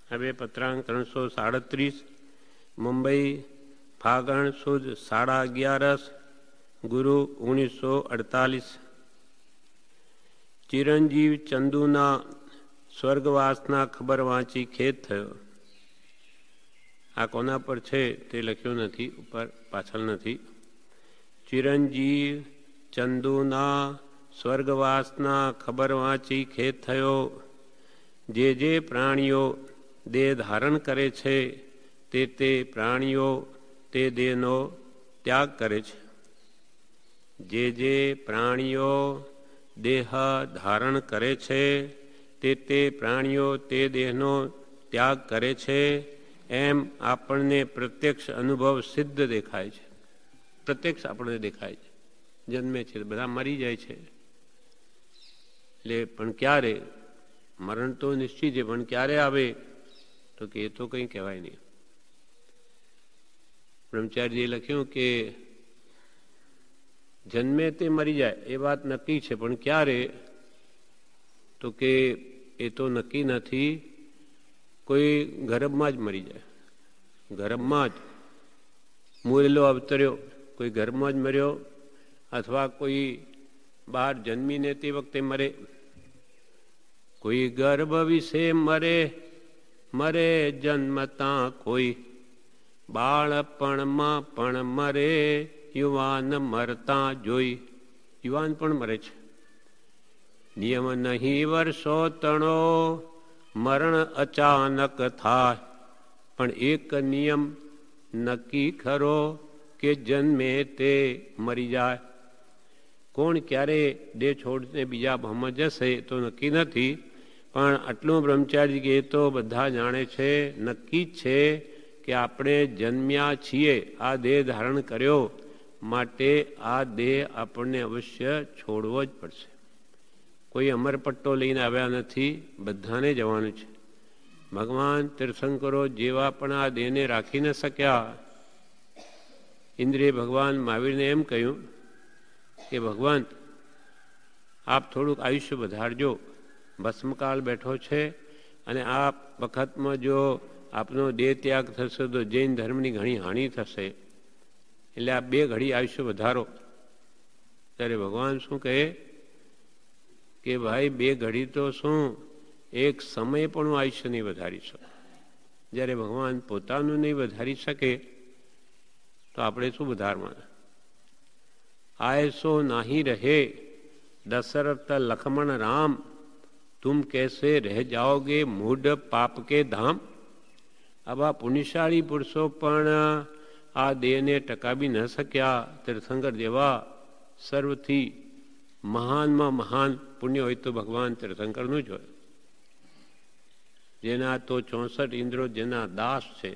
હવે પત્રાંક 337 મુંબઈ ફાગણ સુદ 11:30 ગુરુ 1948। ચિરંજીવ ચંદુના સ્વર્ગવાસના ખબર વાંચી ખેદ થયો। આ કોના પર છે તે લખ્યું નથી, ઉપર પાછળ નથી। ચિરંજીવ ચંદુના સ્વર્ગવાસના ખબર વાંચી ખેદ થયો। જે પ્રાણીઓ દેહ ધારણ કરે છે તે પ્રાણીઓ તે દેહનો ત્યાગ કરે છે। જે પ્રાણીઓ દેહ ધારણ કરે છે તે પ્રાણીઓ તે દેહનો ત્યાગ કરે છે, એમ આપણને પ્રત્યક્ષ અનુભવ સિદ્ધ દેખાય છે। પ્રત્યક્ષ આપણને દેખાય છે, જન્મે છે બધા મરી જાય છે, એટલે પણ ક્યારે? મરણ તો નિશ્ચિત છે, પણ ક્યારે આવે તો કે એ તો કંઈ કહેવાય નહીં। બ્રહ્મચારીજીએ લખ્યું કે જન્મે તે મરી જાય એ વાત નક્કી છે, પણ ક્યારે તો કે એ તો નક્કી નથી। કોઈ ગર્ભમાં જ મરી જાય, ગર્ભમાં જ મૂળેલો અવતર્યો, કોઈ ગર્ભમાં જ મર્યો, અથવા કોઈ બહાર જન્મીને તે વખતે મરે। કોઈ ગર્ભ વિશે મરે જન્મતા કોઈ, બાળપણમાં પણ મરે યુવાન મરતા જોઈ। યુવાન પણ મરે છે। નિયમ નહીં વર્ષો તણો મરણ અચાનક થાય, પણ એક નિયમ નક્કી ખરો કે જન્મે તે મરી જાય। કોણ ક્યારે દેહ છોડને બીજા ભાવમાં જશે તો નક્કી નથી, પણ આટલું બ્રહ્મચારી કે તો બધા જાણે છે, નક્કી જ છે કે આપણે જન્મ્યા છીએ, આ દેહ ધારણ કર્યો, માટે આ દેહ આપણને અવશ્ય છોડવો જ પડશે। કોઈ અમરપટ્ટો લઈને આવ્યા નથી, બધાને જવાનું છે। ભગવાન તીર્થંકરો જેવા પણ આ દેહને રાખી ન શક્યા। ઇન્દ્રિય ભગવાન મહાવીરને એમ કહ્યું કે ભગવાન આપ થોડુંક આયુષ્ય વધારજો, ભસ્મકાળ બેઠો છે, અને આ વખતમાં જો આપનો દેહ ત્યાગ થશે તો જૈન ધર્મની ઘણી હાનિ થશે, એટલે આ 2 ઘડી આયુષ્ય વધારો। ત્યારે ભગવાન શું કહે કે ભાઈ 2 ઘડી તો શું, એક સમય પણ હું આયુષ્ય નહીં વધારી શકું। જ્યારે ભગવાન પોતાનું નહીં વધારી શકે તો આપણે શું વધારવાના? આયસો નાહી રહે દશરથ લક્ષ્મણ રામ, तुम कैसे रह जाओगे मूढ़ पाप के धाम। આવા પુણ્યશાળી પુરુષો પણ આ દેહને ટકાવી ન શક્યા। તીર્થંકર જેવા સર્વથી મહાનમાં મહાન પુણ્ય હોય તો ભગવાન તીર્થંકરનું જ હોય, જેના તો 64 ઇન્દ્રો જેના દાસ છે,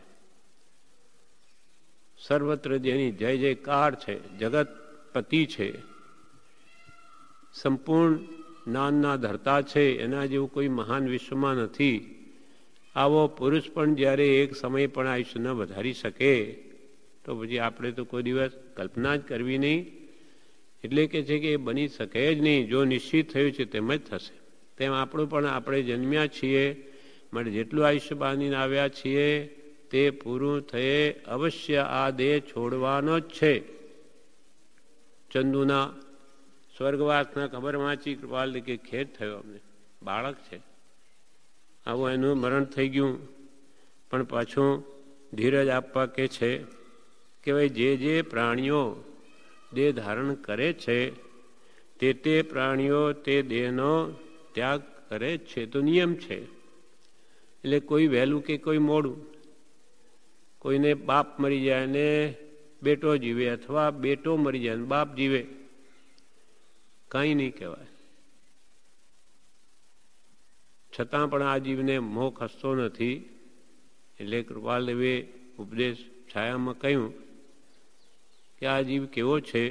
સર્વત્ર જેની જય જયકાર છે, જગતપતિ છે, સંપૂર્ણ જ્ઞાનના ધરતા છે, એના જેવું કોઈ મહાન વિશ્વમાં નથી। આવો પુરુષ પણ જ્યારે એક સમય પણ આયુષ્ય ન વધારી શકે તો પછી આપણે તો કોઈ દિવસ કલ્પના જ કરવી નહીં। એટલે કે છે કે એ બની શકે જ નહીં, જો નિશ્ચિત થયું છે તેમ જ થશે। તેમ આપણું પણ આપણે જન્મ્યા છીએ, માટે જેટલું આયુષ્ય બાંધીને આવ્યા છીએ તે પૂરું થયે અવશ્ય આ દેહ છોડવાનો જ છે। ચંદુના સ્વર્ગવાસના ખબર વાંચી કૃપાલ કે ખેદ થયો, અમને બાળક છે, આવું એનું મરણ થઈ ગયું, પણ પાછું ધીરજ આપવા કે છે કે ભાઈ જે પ્રાણીઓ દેહ ધારણ કરે છે તે પ્રાણીઓ તે દેહનો ત્યાગ કરે છે, તો નિયમ છે। એટલે કોઈ વહેલું કે કોઈ મોડું, કોઈને બાપ મરી જાય ને બેટો જીવે, અથવા બેટો મરી જાય ને બાપ જીવે, કાંઈ નહીં કહેવાય। છતાં પણ આ જીવને મોહ ખસતો નથી, એટલે કૃપાલદેવે ઉપદેશ છાયામાં કહ્યું કે આ જીવ કેવો છે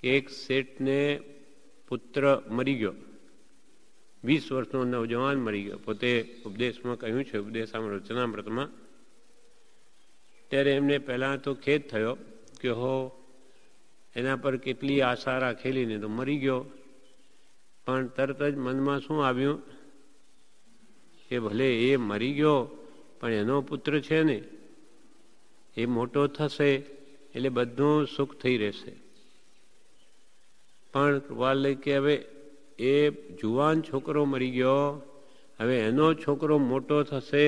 કે એક શેઠને પુત્ર મરી ગયો, 20 વર્ષનો નવજવાન મરી ગયો, પોતે ઉપદેશમાં કહ્યું છે, ઉપદેશામ રચનામૃતમાં। ત્યારે એમને પહેલાં તો ખેદ થયો કે હો એના પર કેટલી આશા રાખેલી ને તો મરી ગયો, પણ તરત જ મનમાં શું આવ્યું કે ભલે એ મરી ગયો પણ એનો પુત્ર છે ને, એ મોટો થશે એટલે બધું સુખ થઈ રહેશે. પણ કૃપાલય કે હવે એ જુવાન છોકરો મરી ગયો, હવે એનો છોકરો મોટો થશે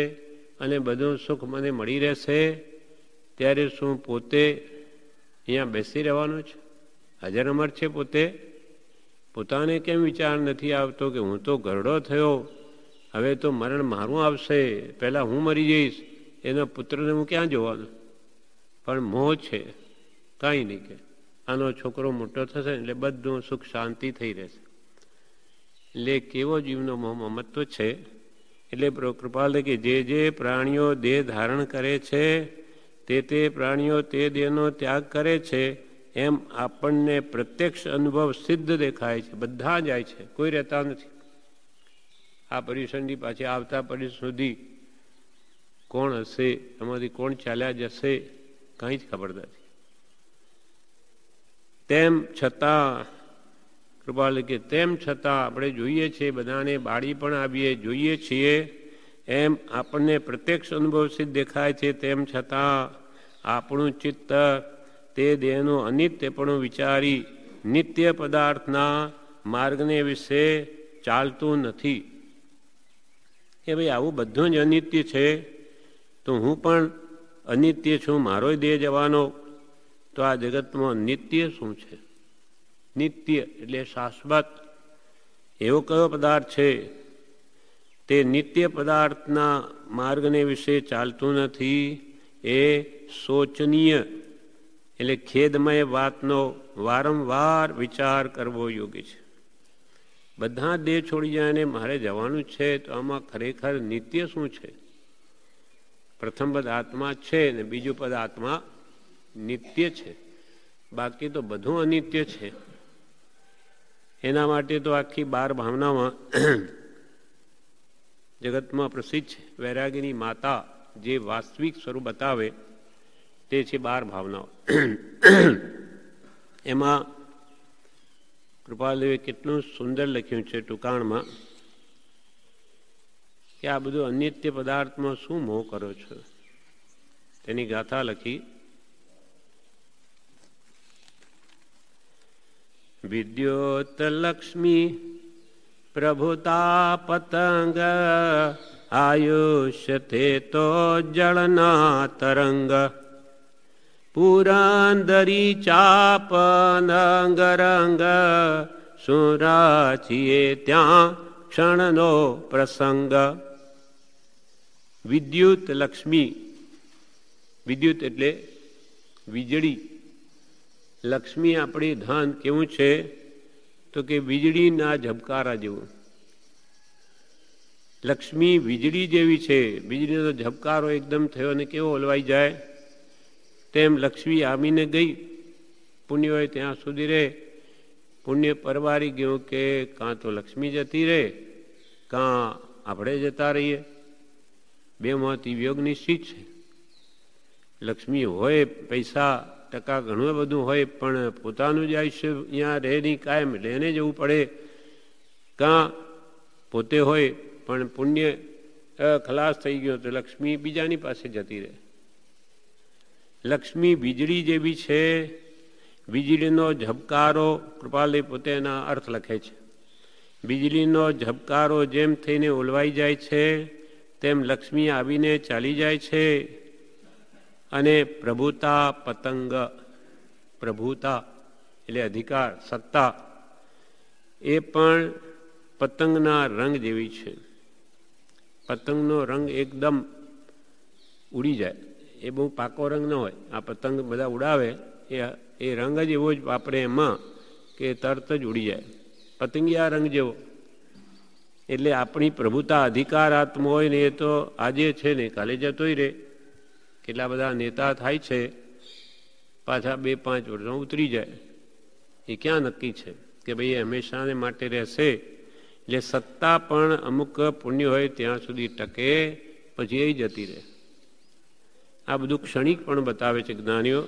અને બધું સુખ મને મળી રહેશે, ત્યારે શું પોતે અહીંયા બેસી રહેવાનું છે? હાજર અમર છે પોતે. પોતાને કેમ વિચાર નથી આવતો કે હું તો ઘરડો થયો, હવે તો મરણ મારું આવશે, પહેલાં હું મરી જઈશ, એના પુત્રને હું ક્યાં જોવાનો? પણ મોહ છે, કાંઈ નહીં, કે આનો છોકરો મોટો થશે એટલે બધું સુખ શાંતિ થઈ રહેશે. એટલે કેવો જીવનો મોહ મમત્વ છે. એટલે કૃપાલ કે જે જે પ્રાણીઓ દેહ ધારણ કરે છે તે પ્રાણીઓ તે દેહનો ત્યાગ કરે છે, એમ આપણને પ્રત્યક્ષ અનુભવ સિદ્ધ દેખાય છે. બધા જાય છે, કોઈ રહેતા નથી. આ પરિસરની પાછી આવતા પરિસર સુધી કોણ હશે, એમાંથી કોણ ચાલ્યા જશે, કંઈ જ ખબર નથી. તેમ છતાં કૃપાલ કે તેમ છતાં આપણે જોઈએ છીએ, બધાને બાળી પણ આવીએ જોઈએ છીએ, એમ આપણને પ્રત્યક્ષ અનુભવ સિદ્ધ દેખાય છે. તેમ છતાં આપણું ચિત્ત તે દેહનું અનિત્યપણું વિચારી નિત્ય પદાર્થના માર્ગને વિશે ચાલતું નથી. કે ભાઈ આવું બધું જ અનિત્ય છે, તો હું પણ અનિત્ય છું, મારો દેહ જવાનો. તો આ જગતમાં નિત્ય શું છે? નિત્ય એટલે શાશ્વત એવો કયો પદાર્થ છે? તે નિત્ય પદાર્થના માર્ગને વિશે ચાલતું નથી. એ શોચનીય એટલે ખેદમય વાતનો વારંવાર વિચાર કરવો યોગ્ય છે. બધા દેહ છોડી જાય ને મારે જવાનું છે, તો આમાં ખરેખર નિત્ય શું છે? પ્રથમ પદ આત્મા છે ને બીજું પદ આત્મા નિત્ય છે, બાકી તો બધું અનિત્ય છે. એના માટે તો આખી 12 ભાવનામાં જગતમાં પ્રસિદ્ધ છે. વૈરાગીની માતા જે વાસ્તવિક સ્વરૂપ બતાવે તે છે 12 ભાવનાઓ. એમાં કૃપાલદેવે કેટલું સુંદર લખ્યું છે ટૂંકાણમાં કે આ બધું અનિત્ય પદાર્થમાં શું મોહ કરો છો? તેની ગાથા લખી. વિદ્યોત લક્ષ્મી પ્રભુતા પતંગ આયુષ્ય તે તો જળના તરંગ પુરંદરી ચાપ નંગરંગ સુરાચીએ ત્યાં ક્ષણનો પ્રસંગ. વિદ્યુત લક્ષ્મી, વિદ્યુત એટલે વીજળી. લક્ષ્મી આપણી ધન કેવું છે? તો કે વીજળીના ઝબકારા જેવું. લક્ષ્મી વીજળી જેવી છે. વીજળીનો ઝબકારો એકદમ થયો અને કેવો ઓલવાઈ જાય, તેમ લક્ષ્મી આવીને ગઈ. પુણ્ય હોય ત્યાં સુધી રહે. પુણ્ય પરવારી ગયું કે કાં તો લક્ષ્મી જતી રહે, કાં આપણે જતા રહીએ. બેમાંથી વિયોગ નિશ્ચિત છે. લક્ષ્મી હોય, પૈસા ટકા ઘણું બધું હોય, પણ પોતાનું જ આયુષ્ય અહીંયા રહે નહીં કાયમ, એટલે એને જવું પડે. કાં પોતે હોય પણ પુણ્ય ખલાસ થઈ ગયો તો લક્ષ્મી બીજાની પાસે જતી રહે. લક્ષ્મી વીજળી જેવી છે. વીજળીનો ઝબકારો, કૃપાલદેવ પોતે એના અર્થ લખે છે. વીજળીનો ઝબકારો જેમ થઈને ઓલવાઈ જાય છે, તેમ લક્ષ્મી આવીને ચાલી જાય છે. અને પ્રભુતા પતંગ, પ્રભુતા એટલે અધિકાર, સત્તા, એ પણ પતંગના રંગ જેવી છે. પતંગનો રંગ એકદમ ઉડી જાય, એ બહુ પાકો રંગ ન હોય. આ પતંગ બધા ઉડાવે એ રંગ જ એવો જ વાપરે એમાં કે તરત જ ઉડી જાય. પતંગિયા રંગ જેવો. એટલે આપણી પ્રભુતા અધિકાર આત્મા હોય ને એ તો આજે છે ને કાલે જતોય રહે. કેટલા બધા નેતા થાય છે, પાછા 2-5 વર્ષમાં ઉતરી જાય. એ ક્યાં નક્કી છે કે ભાઈ હંમેશાને માટે રહેશે? એટલે સત્તા પણ અમુક પુણ્ય હોય ત્યાં સુધી ટકે, પછી એ જતી રહે. આ બધું ક્ષણિક પણ બતાવે છે જ્ઞાનીઓ.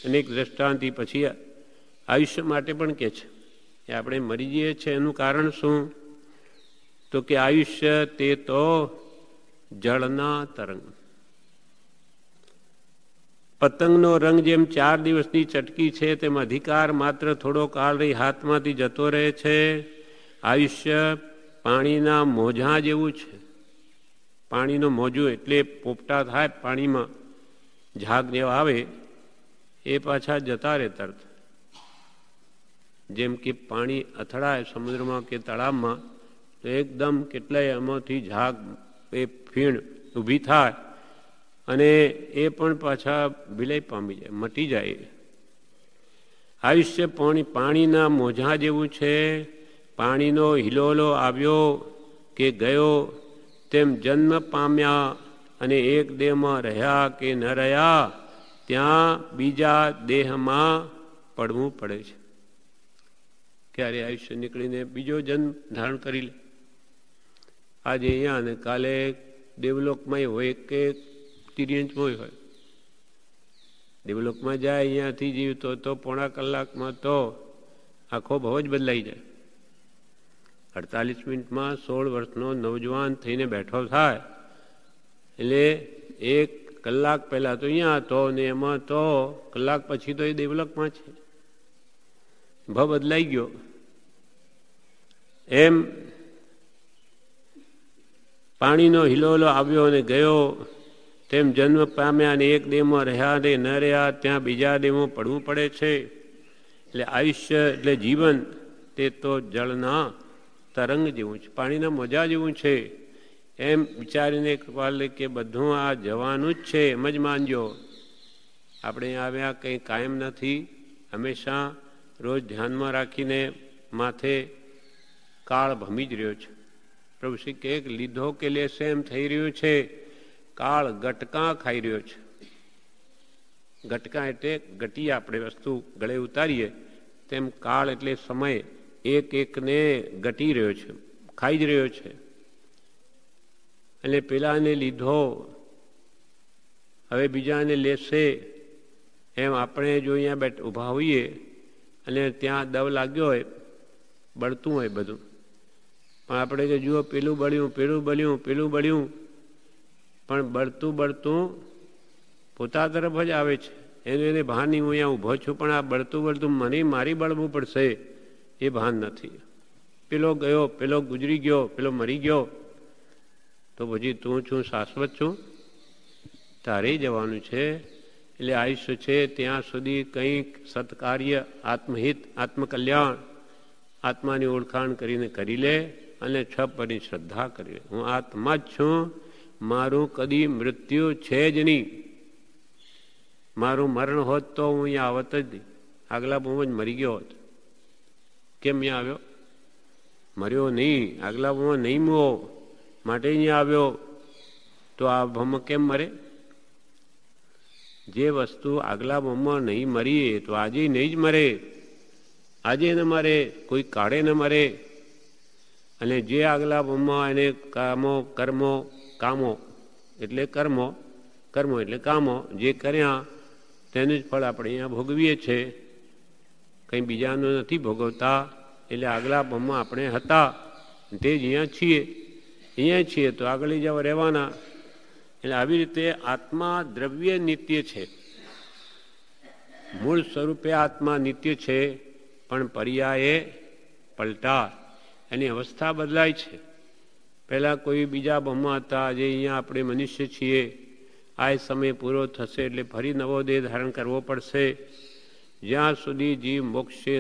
અનેક દ્રષ્ટાંતિ પછી આયુષ્ય માટે પણ કહે છે કે આપણે મરી જઈએ છીએ એનું કારણ શું? તો કે આયુષ્ય તે તો જળના તરંગ. પતંગનો રંગ જેમ 4 દિવસની ચટકી છે તેમ અધિકાર માત્ર થોડો કાળ રહી હાથમાંથી જતો રહે છે. આયુષ્ય પાણીના મોજા જેવું છે. પાણીનો મોજું એટલે પોપટા થાય પાણીમાં ઝાગ જેવા આવે એ પાછા જતા રહે તરત. જેમ કે પાણી અથડાય સમુદ્રમાં કે તળાવમાં તો એકદમ કેટલાય એમાંથી ઝાગ એ ફીણ ઊભી થાય અને એ પણ પાછા વિલય પામી જાય, મટી જાય. આયુષ્ય પાણીના મોજા જેવું છે. પાણીનો હિલોલો આવ્યો કે ગયો તેમ જન્મ પામ્યા અને એક દેહમાં રહ્યા કે ન રહ્યા ત્યાં બીજા દેહમાં પડવું પડે છે. ક્યારે આયુષ્ય નીકળીને બીજો જન્મ ધારણ કરી લે. આજે અહીંયા અને કાલે દેવલોકમાં હોય કે તિર્યંચમાં હોય. દેવલોકમાં જાય અહીંયાથી જીવતો તો પોણા કલાકમાં તો આખો ભાવ જ બદલાઈ જાય. 48 મિનિટમાં 16 વર્ષનો નવજવાન થઈને બેઠો થાય એટલે 1 કલાક પહેલા તો અહીંયા હતો ને એમાં તો કલાક પછી તો એ દેવલોકમાં છે. ભાવ બદલાઈ ગયો. એમ પાણીનો હિલોલો આવ્યો અને ગયો તેમ જન્મ પામ્યા અને એક દેહમાં રહ્યા ને ન રહ્યા ત્યાં બીજા દેહમાં પડવું પડે છે. એટલે આયુષ્ય એટલે જીવન તે તો જળના તરંગ જેવું છે, પાણીના મોજા જેવું છે. એમ વિચારીને કૃપાલ કે બધું આ જવાનું જ છે એમ જ માનજો. આપણે આવ્યા કંઈ કાયમ નથી. હંમેશા રોજ ધ્યાનમાં રાખીને માથે કાળ ભમી જ રહ્યો છે. પ્રભુ શ્રી કે લીધો કે લેશે એમ થઈ રહ્યું છે. કાળ ગટકા ખાઈ રહ્યો છે. ગટકા એટલે ગટી આપણે વસ્તુ ગળે ઉતારીએ તેમ કાળ એટલે સમય એક એકને ગટી રહ્યો છે, ખાઈ જ રહ્યો છે. એટલે પેલાને લીધો હવે બીજાને લેશે એમ આપણે જો અહીંયા ઊભા હોઈએ અને ત્યાં દવ લાગ્યો હોય, બળતું હોય બધું, પણ આપણે કે જુઓ પેલું બળ્યું, પેલું બળ્યું, પેલું બળ્યું, પણ બળતું બળતું પોતા તરફ જ આવે છે. એને ભાન નહીં હું અહીંયા ઊભો છું પણ આ બળતું બળતું મને મારી બળવું પડશે એ ભાન નથી. પેલો ગયો, પેલો ગુજરી ગયો, પેલો મરી ગયો તો પછી તું છું શાશ્વત છું, તારે જવાનું છે. એટલે આયુષ્ય છે ત્યાં સુધી કંઈક સત્કાર્ય, આત્મહિત, આત્મકલ્યાણ, આત્માની ઓળખાણ કરીને કરી લે અને છપની શ્રદ્ધા કરી લે. હું આત્મા જ છું, મારું કદી મૃત્યુ છે જ નહીં. મારું મરણ હોત તો હું અહીંયા આવત જ નહીં. આગલા બહુ જ મરી ગયો હોત. કેમ અહીંયા આવ્યો? મર્યો નહીં, આગલા બહુ નહીં મૂવો માટે અહીંયા આવ્યો. તો આ ભમ કેમ મરે? જે વસ્તુ આગલા બોમમાં નહીં મરી તો આજે નહીં જ મરે. આજે ન મરે, કોઈ કાળે ન મરે. અને જે આગલા બોમમાં એને કામો એટલે કર્મો એટલે કામો જે કર્યા તેનું જ ફળ આપણે અહીંયા ભોગવીએ છીએ. કંઈ બીજાનું નથી ભોગવતા. એટલે આગલા બોમમાં આપણે હતા તે જ અહીંયા છીએ તો આગળ જવા રહેવાના. એટલે આવી રીતે આત્મા દ્રવ્ય નિત્ય છે. મૂળ સ્વરૂપે આત્મા નિત્ય છે પણ પર્યાયે પલટા એની અવસ્થા બદલાય છે. પહેલાં કોઈ બીજા બ્રહ્મા હતા, આજે અહીંયા આપણે મનુષ્ય છીએ. આ સમય પૂરો થશે એટલે ફરી નવો દેહ ધારણ કરવો પડશે. જ્યાં સુધી જીવ મોક્ષે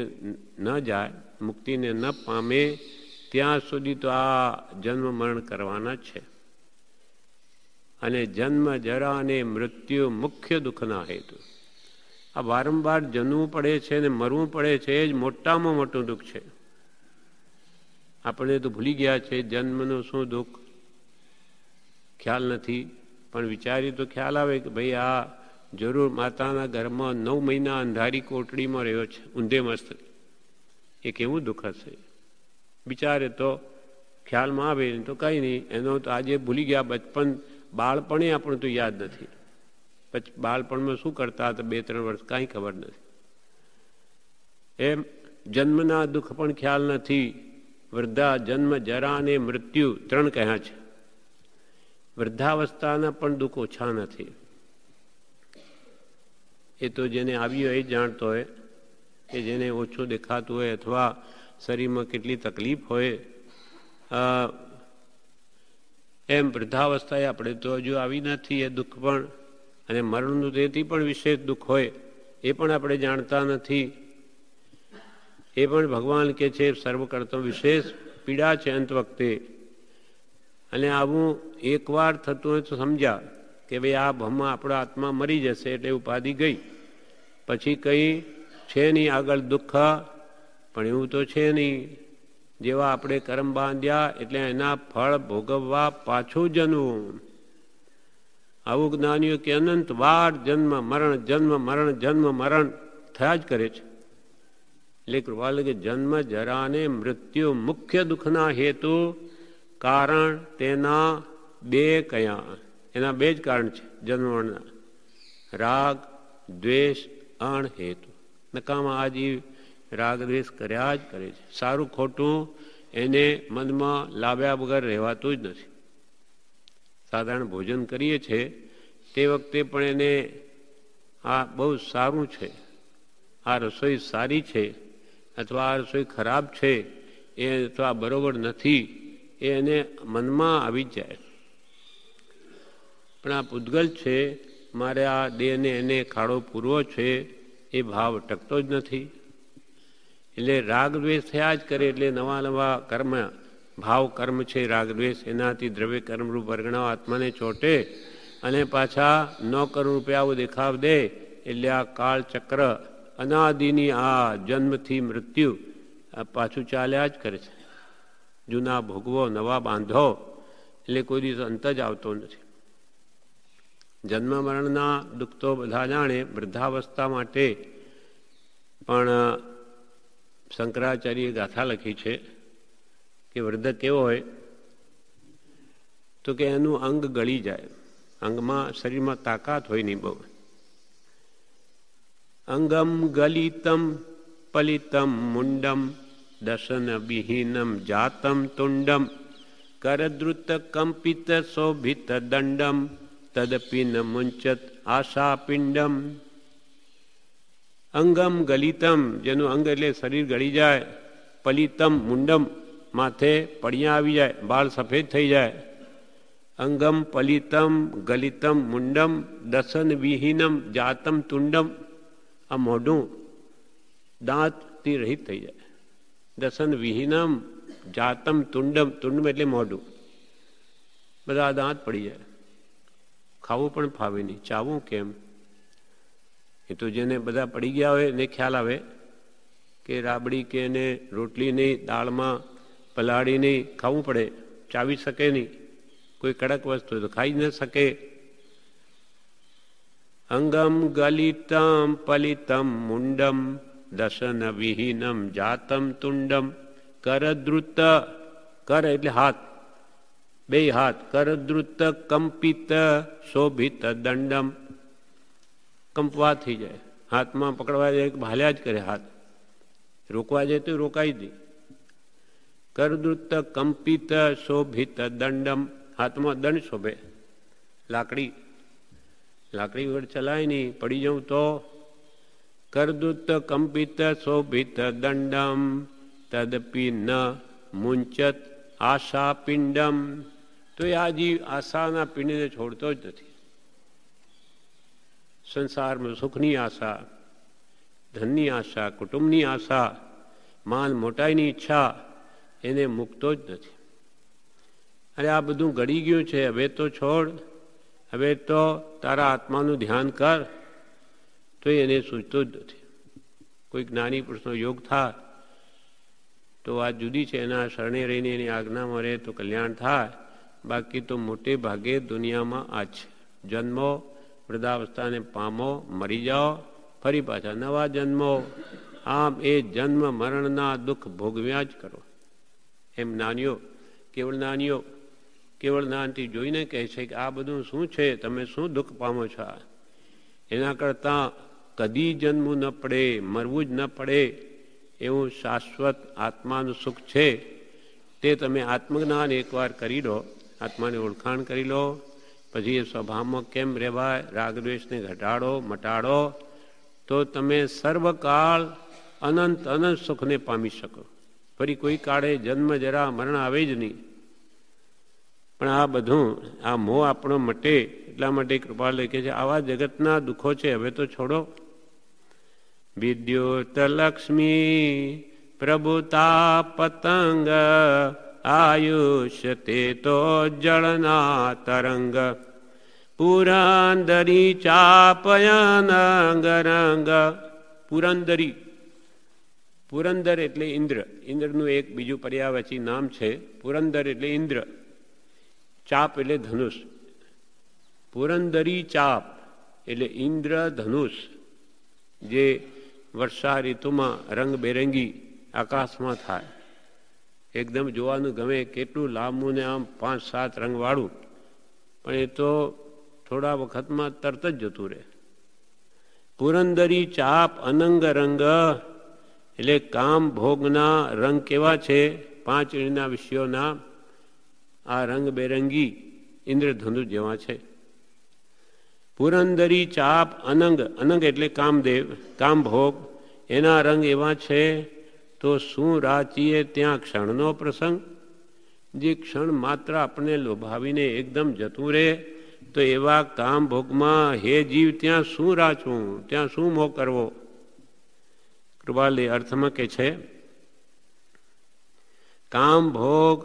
ન જાય, મુક્તિને ન પામે ત્યાં સુધી તો આ જન્મ મરણ કરવાના છે. અને જન્મ જરા અને મૃત્યુ મુખ્ય દુઃખના હેતુ. આ વારંવાર જન્મવું પડે છે અને મરવું પડે છે એ જ મોટામાં મોટું દુઃખ છે. આપણે તો ભૂલી ગયા છે જન્મનું શું દુઃખ, ખ્યાલ નથી. પણ વિચારી તો ખ્યાલ આવે કે ભાઈ આ જરૂર માતાના ઘરમાં 9 મહિના અંધારી કોટડીમાં રહ્યો છે ઊંધે મસ્ત. એ કેવું દુઃખ હશે? વિચારે તો ખ્યાલમાં આવે તો કંઈ નહીં. એનો તો આજે ભૂલી ગયા. બચપન બાળપણે આપણને તો યાદ નથી. પછી બાળપણમાં શું કરતા હતા 2-3 વર્ષ કાંઈ ખબર નથી. એમ જન્મના દુઃખ પણ ખ્યાલ નથી. વૃદ્ધા, જન્મ, જરા અને મૃત્યુ 3 કહ્યા છે. વૃદ્ધાવસ્થાના પણ દુઃખ ઓછા નથી. એ તો જેને આવ્યું હોય એ જાણતો હોય કે જેને ઓછું દેખાતું હોય અથવા શરીરમાં કેટલી તકલીફ હોય. એમ વૃદ્ધાવસ્થાએ આપણે તો હજુ આવી નથી એ દુઃખ પણ, અને મરણનું તેથી પણ વિશેષ દુઃખ હોય એ પણ આપણે જાણતા નથી. એ પણ ભગવાન કે છે સર્વ કરતો વિશેષ પીડા છે અંત વખતે. અને આવું એકવાર થતું હોય તો સમજ્યા કે ભાઈ આ ભમમાં આપણો આત્મા મરી જશે એટલે ઉપાધિ ગઈ, પછી કંઈ છે નહીં આગળ દુઃખ. પણ એવું તો છે નહીં. જેવા આપણે કર્મ બાંધ્યા એટલે એના ફળ ભોગવવા પાછું જન્મવું. આવું જ્ઞાનીઓ કે અનંત વાર જન્મ મરણ જન્મ મરણ જન્મ મરણ થયા જ કરે છે. એટલે કૃપાલ કે જન્મ જરા અને મૃત્યુ મુખ્ય દુઃખના હેતુ કારણ તેના બે કયા? એના બે જ કારણ છે જન્મ મરણના: રાગ દ્વેષ અણ હેતુ. નકામા આજી રાગ દ્વેષ કર્યા જ કરે છે. સારું ખોટું એને મનમાં લાવ્યા વગર રહેવાતું જ નથી. સાધારણ ભોજન કરીએ છીએ તે વખતે પણ એને આ બહુ સારું છે, આ રસોઈ સારી છે, અથવા આ રસોઈ ખરાબ છે, એ અથવા બરોબર નથી, એ એને મનમાં આવી જાય. પણ આ પૂતગલ છે, મારે આ દેહને એને ખાડો પૂરવો છે, એ ભાવ ટકતો જ નથી. એટલે રાગ દ્વેષ થયા જ કરે. એટલે નવા નવા કર્મ, ભાવ કર્મ છે રાગ દ્વેષ, એનાથી દ્રવ્ય કર્મરૂપ વર્ગણાઓ આત્માને ચોટે અને પાછા ન કર્મ રૂપે આવું દેખાવ દે. એટલે આ કાળ ચક્ર અનાદિની આ જન્મથી મૃત્યુ પાછું ચાલ્યા જ કરે છે. જૂના ભોગવો નવા બાંધો, એટલે કોઈ દિવસ અંત જ આવતો નથી. જન્મ મરણના દુઃખ તો બધા જાણે. વૃદ્ધાવસ્થા માટે પણ શંકરાચાર્યએ ગાથા લખી છે કે વૃદ્ધ કેવો હોય તો કે એનું અંગ ગળી જાય. અંગમાં શરીરમાં તાકાત હોય નહીં બહુ. અંગમ ગલિતમ પલિતમ મુંડમ દશન વિહીનમ જાતમ તુંડમ કરદ્રુત કંપિત શોભિત દંડમ તદપિ ન મુંચત આશા પિંડમ. અંગમ ગલિતમ, જેનું અંગ એટલે શરીર ગળી જાય. પલિતમ મુંડમ, માથે પડિયા આવી જાય, બાળ સફેદ થઈ જાય. અંગમ પલિતમ ગલિતમ મુંડમ દશન વિહીનમ જાતમ તુંડમ. આ મોઢું દાંતથી રહિત થઈ જાય. દશન વિહીનમ જાતમ તુંડમ. તુંડમ એટલે મોઢું, બધા દાંત પડી જાય. ખાવું પણ ફાવે નહીં. ચાવવું કેમ? એ તો જેને બધા પડી ગયા હોય એને ખ્યાલ આવે કે રાબડી કે એને રોટલી નહીં, દાળમાં પલાળી નહીં ખાવું પડે. ચાવી શકે નહીં. કોઈ કડક વસ્તુ તો ખાઈ ન શકે. અંગમ ગલિતમ પલિતમ મુંડમ દશન વિહીનમ જાતમ તુંડમ કરદ્રુત. કર એટલે હાથ, બે હાથ. કરદ્રુત કંપિત શોભિત દંડમ. કંપવા થઈ જાય. હાથમાં પકડવા જાય ભાલ્યા જ કરે હાથ. રોકવા જાય તો રોકાઈ દે. કરદ્રુત કંપિત શોભિત દંડમ. હાથમાં દંડ શોભે, લાકડી. લાકડી વગર ચલાય નહીં, પડી જાઉં તો. કરદ્રુત કંપિત શોભિત દંડમ તદપી ન મુંચત આશા પિંડમ. તો એ આ જીવ આશાના પિંડને છોડતો જ નથી. સંસારમાં સુખની આશા, ધનની આશા, કુટુંબની આશા, માન મોટાઈની ઈચ્છા એને મૂકતો જ નથી. અરે આ બધું ગળી ગયું છે, હવે તો છોડ. હવે તો તારા આત્માનું ધ્યાન કર. તો એને સૂચતો જ નથી. કોઈ જ્ઞાની પુરુષનો યોગ થાય તો વાત જુદી છે. એના શરણે રહીને એની આજ્ઞામાં રહે તો કલ્યાણ થાય. બાકી તો મોટે ભાગે દુનિયામાં આ છે. જન્મો, વૃદ્ધાવસ્થાને પામો, મરી જાઓ, ફરી પાછા નવા જન્મો. આમ એ જન્મ મરણના દુઃખ ભોગવ્યા જ કરો. એમ જ્ઞાનીઓ, કેવળ જ્ઞાનથી જોઈને કહે છે કે આ બધું શું છે, તમે શું દુઃખ પામો છો. એના કરતાં કદી જન્મવું ન પડે, મરવું જ ન પડે એવું શાશ્વત આત્માનું સુખ છે. તે તમે આત્મજ્ઞાન એકવાર કરી લો, આત્માની ઓળખાણ કરી લો, પછી એ સ્વભાવમાં કેમ રહેવાય, રાગદ્વેષને ઘટાડો, મટાડો, તો તમે સર્વકાળ અનંત અનંત સુખને પામી શકો. ફરી કોઈ કાળે જન્મ જરા મરણ આવે જ નહીં. પણ આ બધું, આ મોહ આપણો મટે એટલા માટે કૃપાલ લખે છે, આવા જગતના દુઃખો છે હવે તો છોડો. વિદ્યુત લક્ષ્મી પ્રભુતા પતંગ આયુષ્ય તે તો જળના તરંગ પુરંદરી ચાપયન અંગરંગ. પુરંદરી, પુરંદર એટલે ઇન્દ્ર. ઇન્દ્રનું એક બીજું પર્યાયવાચી નામ છે. પુરંદર એટલે ઇન્દ્ર, ચાપ એટલે ધનુષ. પુરંદરી ચાપ એટલે ઇન્દ્ર ધનુષ, જે વર્ષા ઋતુમાં રંગબેરંગી આકાશમાં થાય. એકદમ જોવાનું ગમે, કેટલું લાંબુ ને આમ 5-7 રંગવાળું, પણ એ તો થોડા વખતમાં તરત જ જતું રહે. પુરંદરી ચાપ અનંગ રંગ એટલે કામ ભોગના રંગ કેવા છે? 5 વિષયોના આ રંગબેરંગી ઇન્દ્રધનુષ જેવા છે. પુરંદરી ચાપ અનંગ, અનંગ એટલે કામદેવ, કામભોગ, એના રંગ એવા છે. તો શું રાચીએ ત્યાં ક્ષણનો પ્રસંગ? જે ક્ષણ માત્ર આપણે લોભાવીને એકદમ જતું રહે, તો એવા કામભોગમાં હે જીવ ત્યાં શું રાચવું, ત્યાં શું મોહ કરવો? કૃપાલી અર્થમાં કે છે, કામભોગ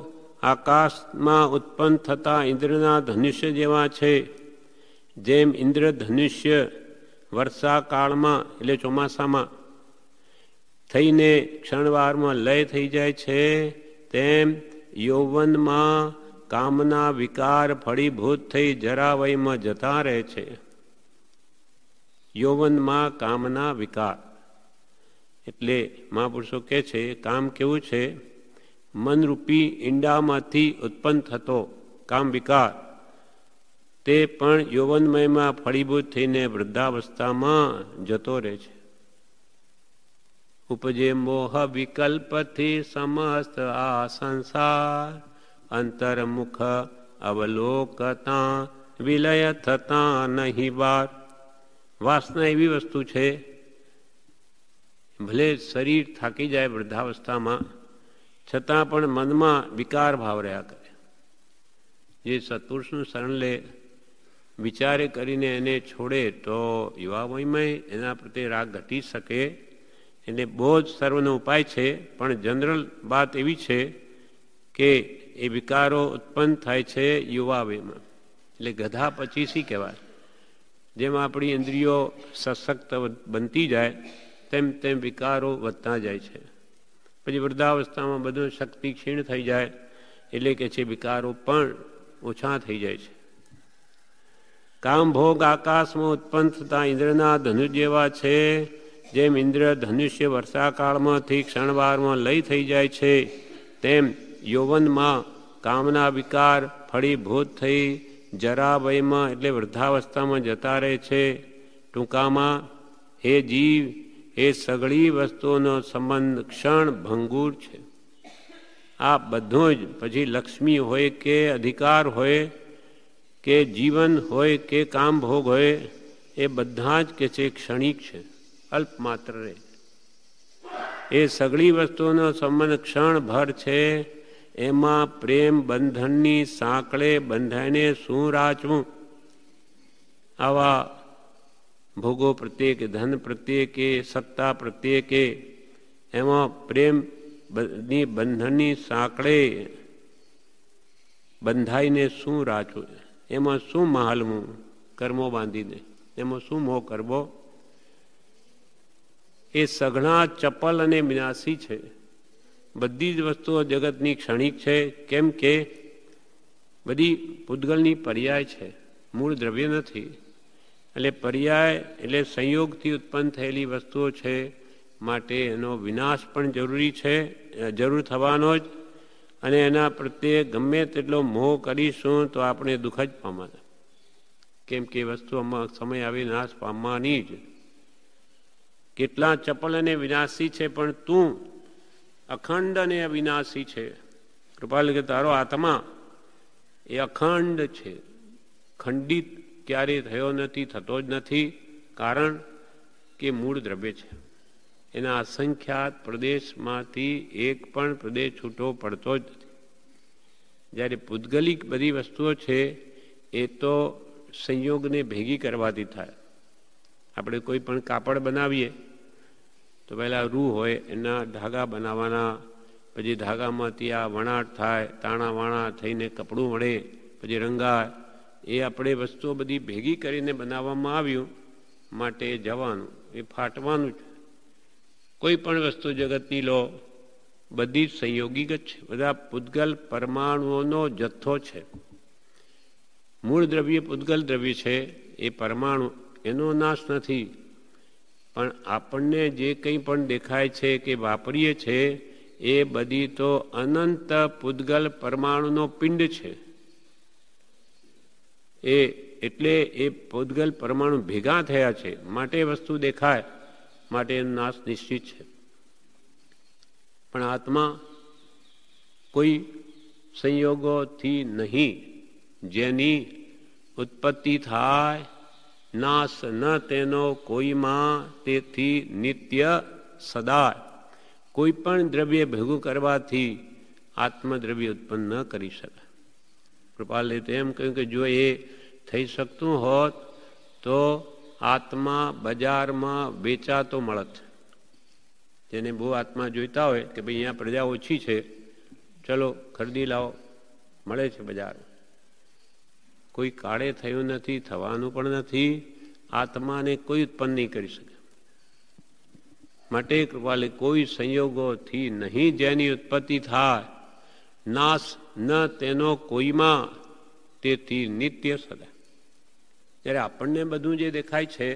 આકાશમાં ઉત્પન્ન થતા ઇન્દ્રના ધનુષ્ય જેવા છે. જેમ ઇન્દ્ર ધનુષ્ય વર્ષા કાળમાં એટલે ચોમાસામાં થઈને ક્ષણવારમાં લય થઈ જાય છે, તેમ યૌવનમાં કામના વિકાર ફળીભૂત થઈ જરાવયમાં જતા રહે છે. યૌવનમાં કામના વિકાર એટલે મહાપુરુષો કહે છે, કામ કેવું છે? મનરૂપી ઈંડામાંથી ઉત્પન્ન થતો કામ વિકાર, તે પણ યૌવનમયમાં ફળીભૂત થઈને વૃદ્ધાવસ્થામાં જતો રહે છે. ઉપજે મોહ વિકલ્પથી સમસ્ત આ સંસાર, અંતર્મુખ અવલોકતા વિલય થતા નહીં બાર. વાસના એવી વસ્તુ છે, ભલે શરીર થાકી જાય વૃદ્ધાવસ્થામાં, છતાં પણ મનમાં વિકાર ભાવ રહ્યા કરે. જે સત્પુરુષનું શરણ લે, વિચારે કરીને એને છોડે, તો યુવા વયમાં એના પ્રત્યે રાગ ઘટી શકે. એટલે બહુ જ સર્વનો ઉપાય છે, પણ જનરલ વાત એવી છે કે એ વિકારો ઉત્પન્ન થાય છે યુવા વયમાં. એટલે ગધા પછી શી કહેવાય? જેમ આપણી ઇન્દ્રિયો સશક્ત બનતી જાય, તેમ તેમ વિકારો વધતા જાય છે. પછી વૃદ્ધાવસ્થામાં બધું શક્તિ ક્ષીણ થઈ જાય, એટલે કે છે વિકારો પણ ઓછા થઈ જાય છે. કામભોગ આકાશમાં ઉત્પન્ન થતા ઇન્દ્રના ધનુષ જેવા છે. જેમ ઇન્દ્ર ધનુષ્ય વર્ષાકાળમાંથી ક્ષણવારમાં લય થઈ જાય છે, તેમ યૌવનમાં કામના વિકાર ફળીભૂત થઈ જરાવયમાં એટલે વૃદ્ધાવસ્થામાં જતા રહે છે. ટૂંકામાં હે જીવ, એ સઘળી વસ્તુઓનો સંબંધ ક્ષણ ભંગુર છે. આ બધું જ પછી લક્ષ્મી હોય કે અધિકાર હોય કે જીવન હોય કે કામભોગ હોય, એ બધા જ કે છે ક્ષણિક છે, અલ્પ માત્ર રહે. એ સઘળી વસ્તુઓનો સંબંધ ક્ષણભર છે. એમાં પ્રેમ બંધનની સાંકળે બંધાઈને શું રાચવું? આવા ભોગો પ્રત્યે કે ધન પ્રત્યે કે સત્તા પ્રત્યે કે એમાં પ્રેમની બંધનની સાંકળે બંધાઈને શું રાચવું? એમાં શું મહાલવું? કર્મો બાંધીને એમાં શું મોહ કરવો? એ સઘળા ચપલ અને વિનાશી છે. બધી જ વસ્તુઓ જગતની ક્ષણિક છે. કેમ કે બધી પૂતગલની પર્યાય છે, મૂળ દ્રવ્ય નથી. એટલે પર્યાય એટલે સંયોગથી ઉત્પન્ન થયેલી વસ્તુઓ છે, માટે એનો વિનાશ પણ જરૂરી છે, જરૂર થવાનો જ. અને એના પ્રત્યે ગમે તેટલો મોહ કરીશું તો આપણે દુઃખ જ પામવાના. કેમ કે વસ્તુઓમાં સમય આવી નાશ પામવાની જ. કેટલા ચપલ અને વિનાશી છે, પણ તું અખંડ અને અવિનાશી છે. કૃપાલ કે તારો આત્મા એ અખંડ છે, ખંડિત ક્યારેય થયો નથી, થતો જ નથી. કારણ કે મૂળ દ્રવ્ય છે. એના અસંખ્યાત પ્રદેશમાંથી એક પણ પ્રદેશ છૂટો પડતો જ નથી. જ્યારે પૂતગલિક બધી વસ્તુઓ છે એ તો સંયોગને ભેગી કરવાથી થાય. આપણે કોઈ પણ કાપડ બનાવીએ તો પહેલાં રૂ હોય, એના ધાગા બનાવવાના, પછી ધાગામાંથી આ વણાટ થાય, તાણા વાણા થઈને કપડું વળે, પછી રંગાય. એ આપણે વસ્તુઓ બધી ભેગી કરીને બનાવવામાં આવ્યું, માટે જવાનું, એ ફાટવાનું છે. કોઈ પણ વસ્તુ જગતની લો, બધી જ સંયોગિક જ છે. બધા પૂતગલ પરમાણુઓનો જથ્થો છે. મૂળ દ્રવ્ય પૂતગલ દ્રવ્ય છે, એ પરમાણુ, એનો નાશ નથી. પણ આપણને જે કંઈ પણ દેખાય છે કે વાપરીએ છે એ બધી તો અનંત પૂતગલ પરમાણુનો પિંડ છે. એટલે એ પૂતગલ પરમાણુ ભેગા થયા છે, માટે વસ્તુ દેખાય, માટે એનો નાશ નિશ્ચિત છે. પણ આત્મા કોઈ સંયોગોથી નહીં, જેની ઉત્પત્તિ થાય, નાશ ન તેનો કોઈમાં, તેથી નિત્ય સદાય. કોઈ પણ દ્રવ્ય ભેગું કરવાથી આત્મદ્રવ્ય ઉત્પન્ન ન કરી શકાય. કૃપાલે તેમ કહ્યું કે જો એ થઈ શકતું હોત તો આત્મા બજારમાં વેચાતો મળત. જેને બહુ આત્મા જોઈતા હોય કે ભાઈ અહીંયા પ્રજા ઓછી છે, ચલો ખરીદી લાવો, મળે છે બજાર. કોઈ કાળે થયું નથી, થવાનું પણ નથી. આત્માને કોઈ ઉત્પન્ન નહીં કરી શકે. માટે કૃપાલે કોઈ સંયોગોથી નહીં જેની ઉત્પત્તિ થાય, નાશ ન તેનો કોઈમાં, તેથી નિત્ય સદા. જ્યારે આપણને બધું જે દેખાય છે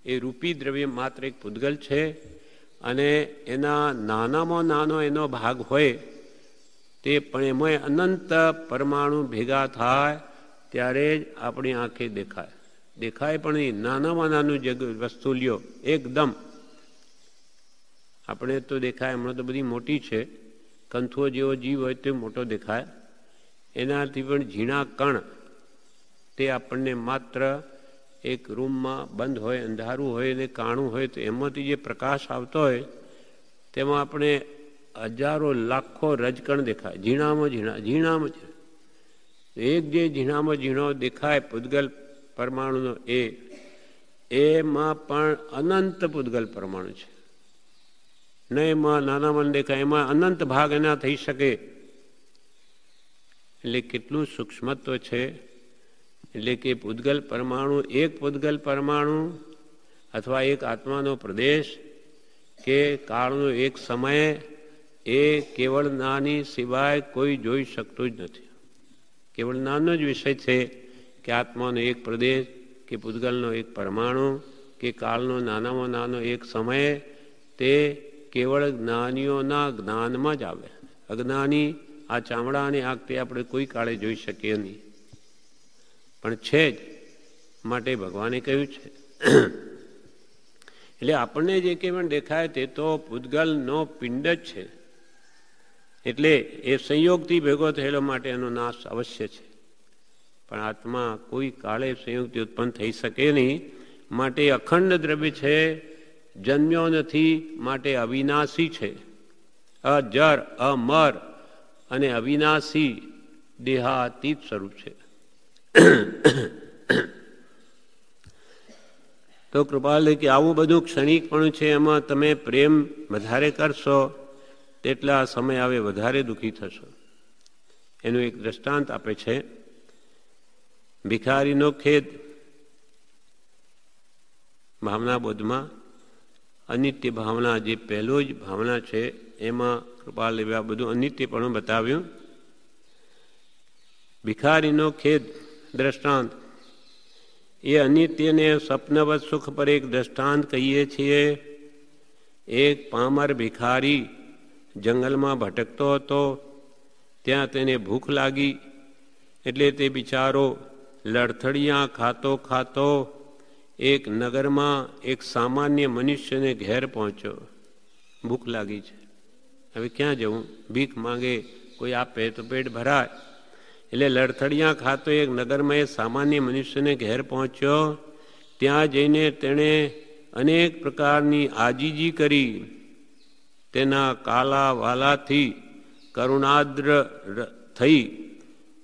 એ રૂપી દ્રવ્ય માત્ર એક પૂતગલ છે, અને એના નાનામાં નાનો એનો ભાગ હોય તે પણ એમાં અનંત પરમાણુ ભેગા થાય ત્યારે જ આપણી આંખે દેખાય. દેખાય પણ નહીં, નાનામાં નાનું જે વસ્તુ લ્યો એકદમ આપણે તો દેખાય. હમણાં તો બધી મોટી છે, કંથુઓ જેવો જીવ હોય તે મોટો દેખાય. એનાથી પણ ઝીણા કણ, તે આપણને માત્ર એક રૂમમાં બંધ હોય, અંધારું હોય ને કાણું હોય, તો એમાંથી જે પ્રકાશ આવતો હોય તેમાં આપણે હજારો લાખો રજકણ દેખાય. ઝીણામાં ઝીણા, ઝીણામાં ઝીણા. એક જે ઝીણામાં ઝીણો દેખાય પૂતગલ પરમાણુનો, એમાં પણ અનંત પૂતગલ પરમાણુ છે. ન એમાં નાનામાં દેખાય, એમાં અનંત ભાગ એના થઈ શકે. એટલે કેટલું સૂક્ષ્મત્વ છે. એટલે કે પૂતગલ પરમાણુ, એક પૂતગલ પરમાણુ અથવા એક આત્માનો પ્રદેશ કે કાળનો એક સમય, એ કેવળ નાની સિવાય કોઈ જોઈ શકતું જ નથી. કેવળ નાનો જ વિષય છે કે આત્માનો એક પ્રદેશ કે પૂતગલનો એક પરમાણુ કે કાળનો નાનામાં નાનો એક સમય, તે કેવળ જ્ઞાનીઓના જ્ઞાનમાં જ આવે. અજ્ઞાની આ ચામડાની આંખ તે આપણે કોઈ કાળે જોઈ શકીએ નહીં, પણ છે જ. માટે ભગવાને કહ્યું છે. એટલે આપણને જે કંઈ પણ દેખાય તે તો પૂતગલનો પિંડ જ છે. એટલે એ સંયોગથી ભેગો થયેલો માટે એનો નાશ અવશ્ય છે. પણ આત્મા કોઈ કાળે સંયોગથી ઉત્પન્ન થઈ શકે નહીં, માટે અખંડ દ્રવ્ય છે, જન્મ્યો નથી, માટે અવિનાશી છે. અજર, અમર અને અવિનાશી દેહાતીત સ્વરૂપ છે. તો કૃપાલ કે આવું બધું ક્ષણિક પણ છે, એમાં તમે પ્રેમ વધારે કરશો તેટલા સમય આવે વધારે દુઃખી થશો. એનું એક દ્રષ્ટાંત આપે છે. ભિખારીનો ખેદ ભાવના બોધમાં અનિત્ય ભાવના, જે પહેલો જ ભાવના છે, એમાં કૃપાલ આ બધું અનિત્ય પણ બતાવ્યું. ભિખારીનો ખેદ દ્રષ્ટાંત એ અનિત્યને સ્વપ્નવત સુખ પર એક દ્રષ્ટાંત કહીએ છીએ. એક પામર ભિખારી જંગલમાં ભટકતો હતો. ત્યાં તેને ભૂખ લાગી, એટલે તે બિચારો લડથડિયા ખાતો ખાતો એક નગરમાં એક સામાન્ય મનુષ્યને ઘેર પહોંચ્યો. ભૂખ લાગી છે, હવે ક્યાં જવું? ભીખ માંગે, કોઈ આપે તો પેટ ભરાય. એટલે લડથડિયા ખાતો એક નગરમાં એ સામાન્ય મનુષ્યને ઘેર પહોંચ્યો. ત્યાં જઈને તેણે અનેક પ્રકારની આજીજી કરી. તેના કાલા વાલાથી કરુણાદ્ર થઈ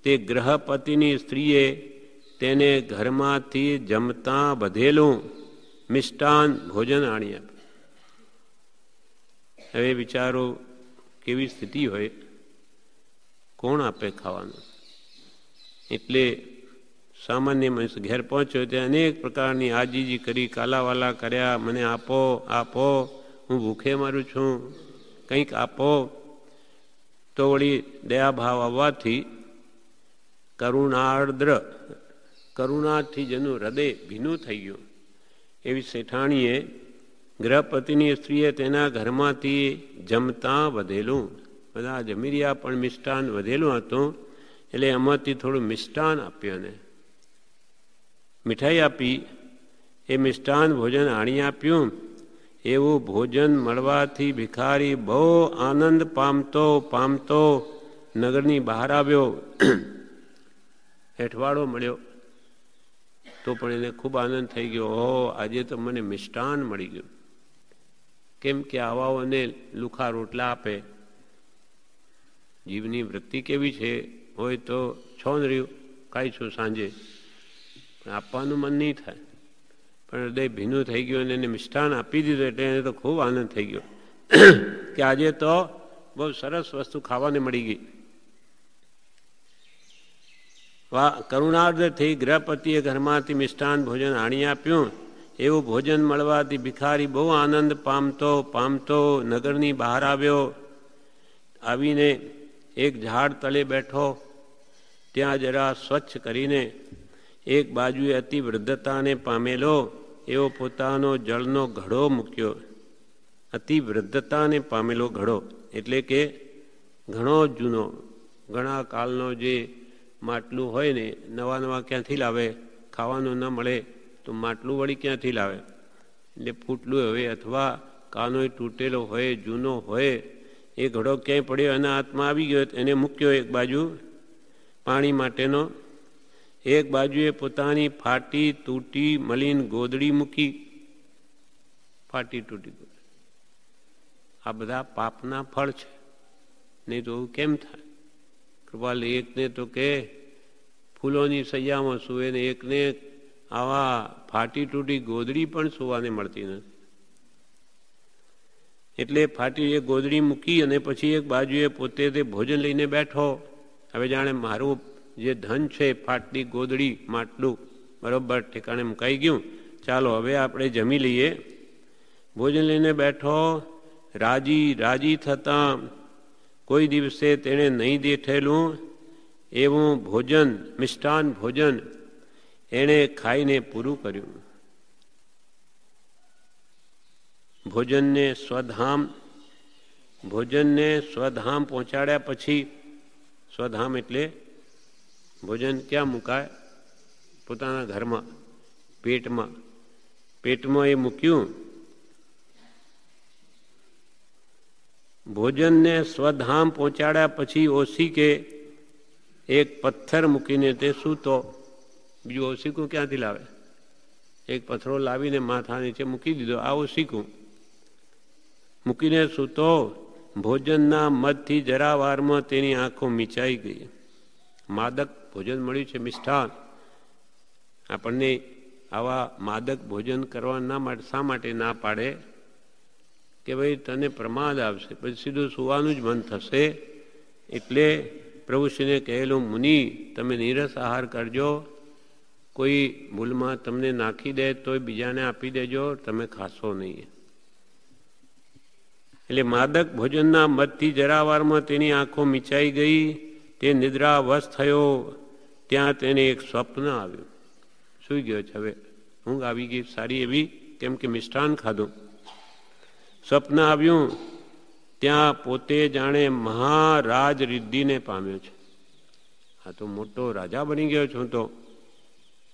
તે ગ્રહપતિની સ્ત્રીએ તેને ઘરમાંથી જમતા બધેલું મિષ્ટાન ભોજન આણી આપ્યું. હવે વિચારો કેવી સ્થિતિ હોય, કોણ આપે ખાવાનું? એટલે સામાન્ય મનુષ્ય ઘેર પહોંચ્યો ત્યાં અનેક પ્રકારની આજીજી કરી, કાલાવાલા કર્યા, મને આપો આપો, હું ભૂખે મારું છું, કંઈક આપો. તો વળી દયાભાવ આવવાથી કરુણાર્દ્ર, કરુણાથી જેનું હૃદય ભીનું થઈ ગયું એવી શેઠાણીએ ગ્રહપતિની સ્ત્રીએ તેના ઘરમાંથી જમતા વધેલું, બધા જમી રહ્યા પણ મિષ્ટાન વધેલું હતું, એટલે એમાંથી થોડું મિષ્ટાન આપ્યું અને મીઠાઈ આપી. એ મિષ્ટાન ભોજન આણી આપ્યું. એવું ભોજન મળવાથી ભિખારી બહુ આનંદ પામતો પામતો નગરની બહાર આવ્યો. હેઠવાડો મળ્યો તો પણ એને ખૂબ આનંદ થઈ ગયો. ઓહો, આજે તો મને મિષ્ટાન મળી ગયું. કેમ કે આવાઓને લુખા રોટલા આપે. જીવની વૃત્તિ કેવી છે હોય તો છોન રહ્યું ખાઈશું સાંજે, પણ આપવાનું મન નહીં થાય. પણ હૃદય ભીનું થઈ ગયું અને એને મિષ્ટાન આપી દીધું એટલે એને તો ખૂબ આનંદ થઈ ગયો કે આજે તો બહુ સરસ વસ્તુ ખાવાને મળી ગઈ. કરુણાર્ધથી ગ્રહપતિએ ઘરમાંથી મિષ્ટાન ભોજન આણી આપ્યું. એવું ભોજન મળવાથી ભિખારી બહુ આનંદ પામતો પામતો નગરની બહાર આવ્યો. આવીને એક ઝાડ તળે બેઠો. ત્યાં જરા સ્વચ્છ કરીને એક બાજુએ અતિ વૃદ્ધતાને પામેલો એવો પોતાનો જળનો ઘડો મૂક્યો. અતિ વૃદ્ધતાને પામેલો ઘડો એટલે કે ઘણો જૂનો, ઘણા કાળનો જે માટલું હોય ને, નવા નવા ક્યાંથી લાવે? ખાવાનું ન મળે તો માટલું વળી ક્યાંથી લાવે? એટલે ફૂટલું હોય અથવા કાનો તૂટેલો હોય, જૂનો હોય, એ ઘડો ક્યાંય પડ્યો એના હાથમાં આવી ગયો, એને મૂક્યો એક બાજુ પાણી માટેનો, એક બાજુએ પોતાની ફાટી તૂટી મલિન ગોદડી મૂકી. ફાટી તૂટી ગોદડી, આ બધા પાપના ફળ છે. નહીં તો એવું કેમ થાય? કૃપાલ એકને તો કે ફૂલોની સૈયામાં સૂવે ને એકને આવા ફાટી તૂટી ગોદડી પણ સુવાને મળતી નથી. એટલે ફાટી એ ગોદડી મૂકી અને પછી એક બાજુએ પોતે તે ભોજન લઈને બેઠો. હવે જાણે મારું જે ધન છે, ફાટલી ગોદડી માટલું બરોબર ઠેકાણે મુકાઈ ગયું, ચાલો હવે આપણે જમી લઈએ. ભોજન લઈને બેઠો. રાજી રાજી થતાં કોઈ દિવસે તેણે નહીં દેઠેલું એવું ભોજન, મિષ્ટાન ભોજન એણે ખાઈને પૂરું કર્યું. ભોજનને સ્વધામ પહોંચાડ્યા પછી, સ્વધામ એટલે ભોજન ક્યાં મુકાય? પોતાના ઘરમાં, પેટમાં. પેટમાં એ મૂક્યું. ભોજનને સ્વધામ પહોંચાડ્યા પછી ઓશિકે એક પથ્થર મૂકીને તે સૂતો. બીજું ઓશિકું ક્યાંથી લાવે? એક પથ્થરો લાવીને માથા નીચે મૂકી દીધો. આ ઓશિકું મૂકીને સૂતો. ભોજનના મદથી જરા વારમાં તેની આંખો મીચાઈ ગઈ. માદક ભોજન મળ્યું છે, મિષ્ટાન. આપણને આવા માદક ભોજન કરવા શા માટે ના પાડે? કે ભાઈ તને પ્રમાદ આવશે, પછી સીધું સુવાનું જ મન થશે. એટલે પ્રભુશ્રીને કહેલું, મુનિ તમે નીરસ આહાર કરજો, કોઈ ભૂલમાં તમને નાખી દે તોય બીજાને આપી દેજો, તમે ખાશો નહીં. એટલે માદક ભોજનના મદથી જરાવારમાં તેની આંખો મીચાઈ ગઈ. તે નિદ્રાવશ થયો. ત્યાં તેને એક સ્વપ્ન આવ્યું. સૂઈ ગયો છે, હવે ઊંઘ આવી ગઈ સારી એવી, કેમ કે મિષ્ટાન ખાધું. સ્વપ્ન આવ્યું. ત્યાં પોતે જાણે મહારાજ રિદ્ધિને પામ્યો છે. આ તો મોટો રાજા બની ગયો છું તો,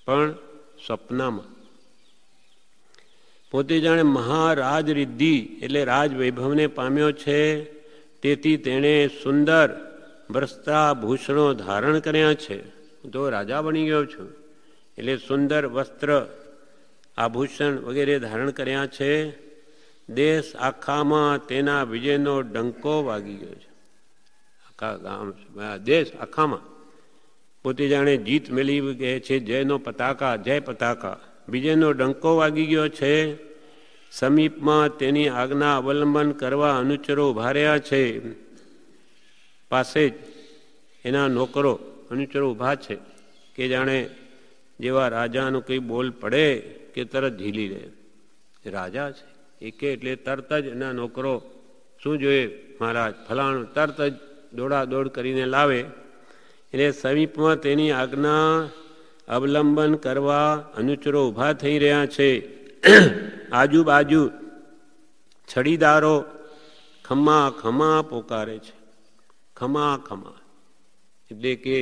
પણ સ્વપ્નમાં પોતે જાણે મહારાજ રિદ્ધિ એટલે રાજ વૈભવને પામ્યો છે. તેથી તેણે સુંદર વસ્ત્રાભૂષણો ધારણ કર્યા છે. હું તો રાજા બની ગયો છું, એટલે સુંદર વસ્ત્ર આભૂષણ વગેરે ધારણ કર્યા છે. દેશ આખામાં તેના વિજયનો ડંકો વાગી ગયો છે. આખા ગામ, દેશ આખામાં પોતે જાણે જીત મેળવી ગયે છે. જયનો પતાકા, જય પતાકા, વિજયનો ડંકો વાગી ગયો છે. સમીપમાં તેની આજ્ઞા અવલંબન કરવા અનુચરો ઉભા રહ્યા છે. પાસે જ એના નોકરો અનુચરો ઉભા છે કે જાણે જેવા રાજાનું કંઈ બોલ પડે કે તરત ઝીલી રહે. રાજા છે એ કે એટલે તરત જ એના નોકરો શું જોઈએ મહારાજ ફલાણું, તરત જ દોડાદોડ કરીને લાવે. એટલે સમીપમાં તેની આજ્ઞા અવલંબન કરવા અનુચરો ઊભા થઈ રહ્યા છે. આજુબાજુ છડીદારો ખમા ખમા પોકારે છે. ખમા ખમા એટલે કે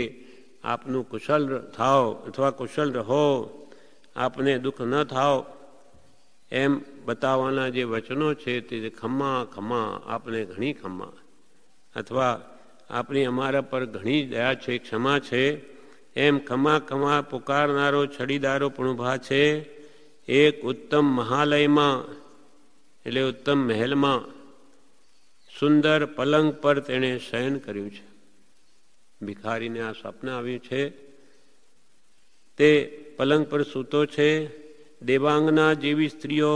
આપનું કુશલ થાવ અથવા કુશલ રહો, આપને દુઃખ ન થાવ એમ બતાવવાના જે વચનો છે તે ખમા ખમા, આપને ઘણી ખમા, અથવા આપણી અમારા પર ઘણી દયા છે, ક્ષમા છે, એમ ખમા ખમા પુકારનારો છડીદારો પણ ઊભા છે. એક ઉત્તમ મહાલયમાં એટલે ઉત્તમ મહેલમાં સુંદર પલંગ પર તેણે શયન કર્યું છે. ભિખારીને આ સ્વપ્ન આવ્યું છે. તે પલંગ પર સૂતો છે. દેવાંગના જેવી સ્ત્રીઓ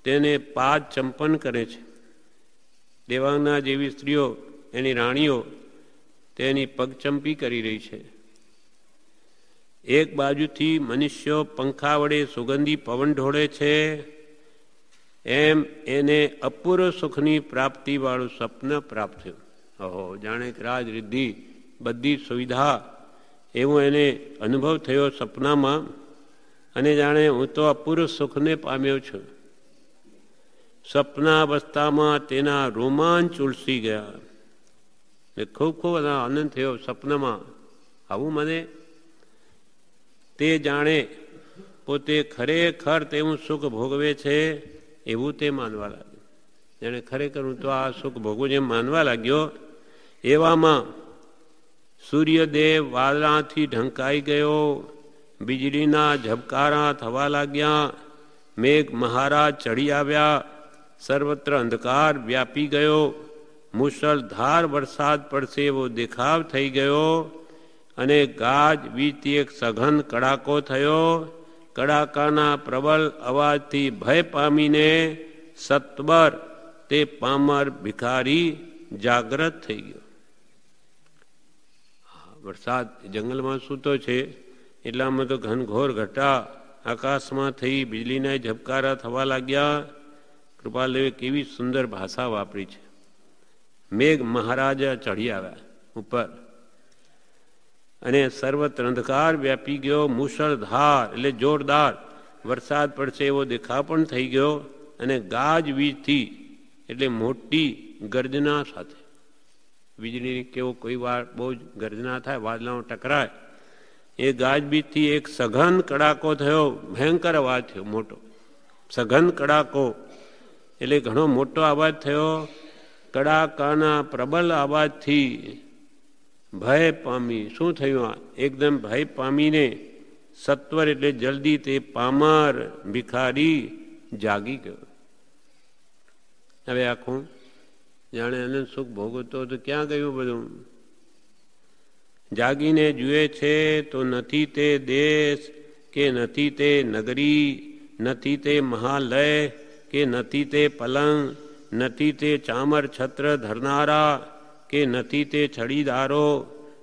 તેને પાદ ચંપન કરે છે. દેવાંગના જેવી સ્ત્રીઓ, એની રાણીઓ તેની પગચંપી કરી રહી છે. એક બાજુથી મનુષ્યો પંખા વડે સુગંધી પવન ઢોળે છે. એમ એને અપૂર્વ સુખની પ્રાપ્તિવાળું સ્વપ્ન પ્રાપ્ત થયું. ઓહો, જાણે કે રાજ રિદ્ધિ બધી સુવિધા એવો એને અનુભવ થયો સપનામાં, અને જાણે હું તો અપૂર્વ સુખને પામ્યો છું. સપનાવસ્થામાં તેના રોમાંચ ઉલસી ગયા. ખૂબ ખૂબ આનંદ થયો સપનામાં. આવું મને તે જાણે પોતે ખરેખર તેવું સુખ ભોગવે છે એવું તે માનવા લાગ્યો. જાણે ખરેખર હું તો આ સુખ ભોગવું જેમ માનવા લાગ્યો. એવામાં સૂર્યદેવ વાદળાથી ઢંકાઈ ગયો. વીજળીના ઝબકારા થવા લાગ્યા. મેઘ મહારાજ ચડી આવ્યા. સર્વત્ર અંધકાર વ્યાપી ગયો. મુશળધાર વરસાદ પડશે એવો દેખાવ થઈ ગયો. અને ગાજ વીજથી એક સઘન કડાકો થયો. કડાકાના પ્રબળ અવાજથી ભય પામીને સત્વર તે પામર ભિખારી જાગ્રત થઈ ગયો. વરસાદ જંગલમાં સૂતો છે એટલામાં તો ઘનઘોર ઘટા આકાશમાં થઈ વીજળીના ઝબકારા થવા લાગ્યા. કૃપાલદેવે કેવી સુંદર ભાષા વાપરી છે. મેઘ મહારાજા ચડી આવ્યા ઉપર, અને સર્વત્ર અંધકાર વ્યાપી ગયો. મુશળધાર એટલે જોરદાર વરસાદ પડશે એવો દેખાવ પણ થઈ ગયો. અને ગાજ વીજથી એટલે મોટી ગર્જના સાથે, વીજળી કેવો કોઈ વાર બહુ જ ગર્જના થાય, વાદળાઓ ટકરાય, એ ગાજવીજથી એક સઘન કડાકો થયો. ભયંકર અવાજ થયો, મોટો સઘન કડાકો એટલે ઘણો મોટો અવાજ થયો. કડાકાના પ્રબળ અવાજથી ભય પામી. શું થયું? એકદમ ભય પામીને સત્વર એટલે જલ્દી તે પામર ભિખારી જાગી ગયો. હવે આખું જાણે અનંત સુખ ભોગવતો તો ક્યાં ગયું બધું? જાગીને જુએ છે તો નથી તે દેશ કે નથી તે નગરી, નથી તે મહાલય કે નથી તે પલંગ, નથી તે ચામર છત્ર ધરનારા કે નથી તે છડીદારો,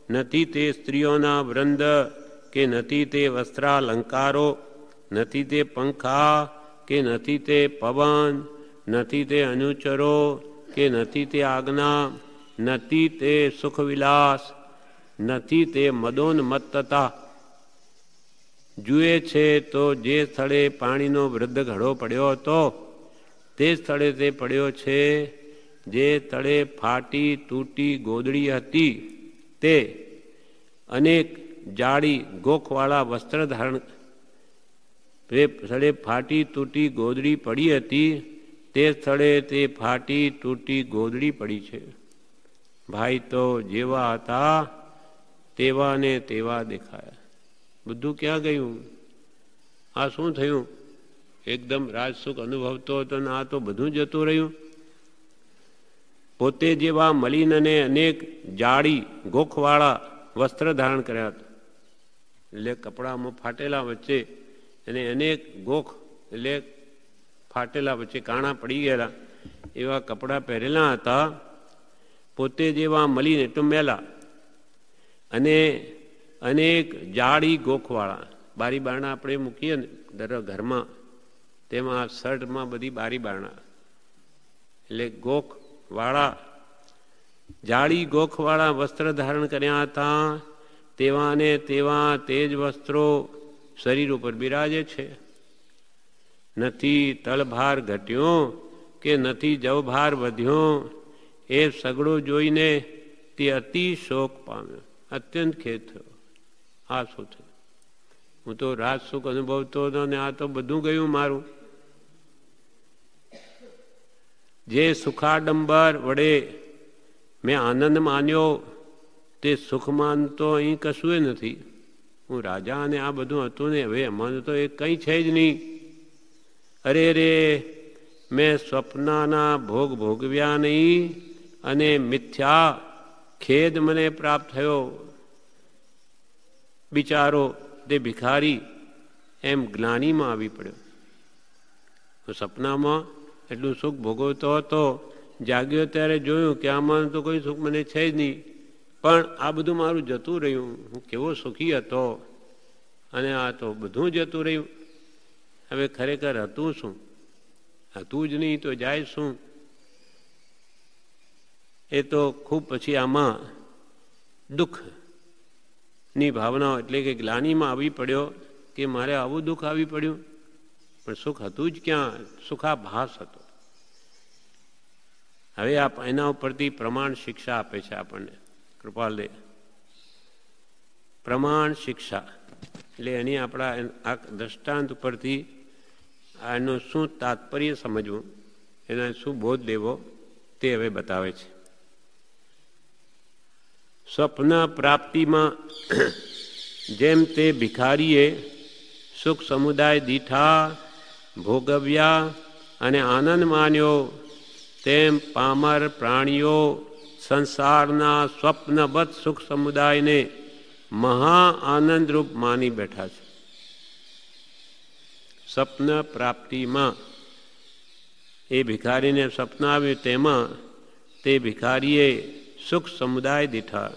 નથી તે સ્ત્રીઓના વૃંદ કે નથી તે વસ્ત્રાલંકારો, નથી તે પંખા કે નથી તે પવન, નથી તે અનુચરો કે નથી તે આજ્ઞા, નથી તે સુખવિલાસ, નથી તે મદોન્મત્તતા. જુએ છે તો જે સ્થળે પાણીનો વૃદ્ધ ઘડો પડ્યો હતો તે સ્થળે તે પડ્યો છે. જે સ્થળે ફાટી તૂટી ગોદડી હતી તે અનેક જાડી ગોખવાળા વસ્ત્ર ધારણ, તે સ્થળે ફાટી તૂટી ગોદડી પડી હતી તે સ્થળે તે ફાટી તૂટી ગોદડી પડી છે. ભાઈ તો જેવા હતા તેવા ને તેવા દેખાયા. બધું ક્યાં ગયું? આ શું થયું? એકદમ રાજસુખ અનુભવતો હતો ને આ તો બધું જતું રહ્યું. પોતે જેવા મલિન અને અનેક જાડી ગોખવાળા વસ્ત્ર ધારણ કર્યા હતા. એટલે કપડામાં ફાટેલા વચ્ચે અને અનેક ગોખ એટલે ફાટેલા વચ્ચે કાણા પડી ગયેલા એવા કપડાં પહેરેલા હતા. પોતે જેવા મલિન એટલે મેલા અને અનેક જાડી ગોખવાળા, બારી બારણા આપણે મૂકીએ ને દર ઘરમાં, તેમાં શર્ટમાં બધી બારી બારણા એટલે ગોખવાળા જાડી ગોખવાળા વસ્ત્ર ધારણ કર્યા હતા. તેવા ને તેવા તેજ વસ્ત્રો શરીર ઉપર બિરાજે છે. નથી તલભાર ઘટ્યો કે નથી જવભાર વધ્યો. એ સગડો જોઈને તે અતિ શોક પામ્યો, અત્યંત ખેદ થયો. આ શું થયું? હું તો રાજ સુખ અનુભવતો હતો ને આ તો બધું ગયું મારું. જે સુખાડંબર વડે મેં આનંદ માન્યો તે સુખમાન તો અહીં કશું નથી. હું રાજા અને આ બધું હતું ને હવે એમાં તો એ કંઈ છે જ નહીં. અરે રે, મેં સ્વપ્નના ભોગ ભોગવ્યા નહીં અને મિથ્યા ખેદ મને પ્રાપ્ત થયો. બિચારો તે ભિખારી એમ ગ્લાનીમાં આવી પડ્યો. સપનામાં એટલું સુખ ભોગવતો હતો, જાગ્યો ત્યારે જોયું કે આમાં તો કોઈ સુખ મને છે જ નહીં. પણ આ બધું મારું જતું રહ્યું. હું કેવો સુખી હતો અને આ તો બધું જતું રહ્યું. હવે ખરેખર હતું શું? હતું જ નહીં તો જાય શું? એ તો ખૂબ પછી આમાં દુઃખની ભાવનાઓ એટલે કે ગ્લાનીમાં આવી પડ્યો કે મારે આવું દુઃખ આવી પડ્યું. પણ સુખ હતું જ ક્યાં? સુખાભાસ હતો. હવે એના ઉપરથી પ્રમાણ શિક્ષા આપે છે આપણને કૃપાલદેવ. પ્રમાણ શિક્ષા એટલે એની આપણા આ દ્રષ્ટાંત ઉપરથી એનું શું તાત્પર્ય સમજવું, એના શું બોધ દેવો તે હવે બતાવે છે. સ્વપ્ન પ્રાપ્તિમાં જેમ તે ભિખારીએ સુખ સમુદાય દીઠા ભોગવ્યા અને આનંદ માન્યો, તેમ પામર પ્રાણીઓ સંસારના સ્વપ્નબદ્ધ સુખ સમુદાયને મહા આનંદરૂપ માની બેઠા છે. સ્વપ્ન પ્રાપ્તિમાં એ ભિખારીને સ્વપ્ન આવ્યું, તેમાં તે ભિખારીએ સુખ સમુદાય દીઠા.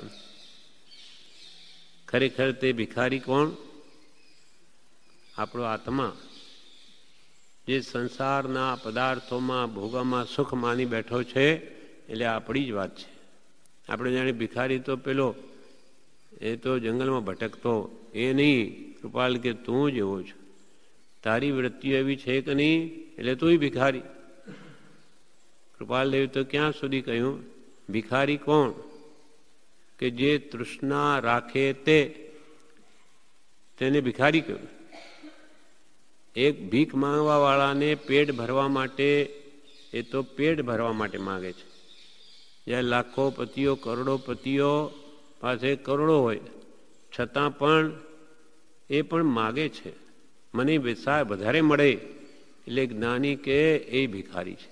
ખરેખર તે ભિખારી કોણ? આપણો આત્મા, જે સંસારના પદાર્થોમાં ભોગમાં સુખ માની બેઠો છે. એટલે આપણી જ વાત છે. આપણે જાણે ભિખારી તો પેલો એ તો જંગલમાં ભટકતો એ નહીં. કૃપાલ કે તું જ એવો છો, તારી વૃત્તિઓ એવી છે કે નહીં, એટલે તુંય ભિખારી. કૃપાલદેવ તો ક્યાં સુધી કહ્યું? ભિખારી કોણ? કે જે તૃષ્ણા રાખે તેને ભિખારી કહ્યું. એક ભીખ માંગવા વાળાને પેટ ભરવા માટે, એ તો પેટ ભરવા માટે માગે છે. જ્યાં લાખો પતિઓ કરોડોપતિઓ પાસે કરોડો હોય છતાં પણ એ પણ માગે છે મને વધારે મળે. એટલે જ્ઞાની કે એ ભિખારી છે.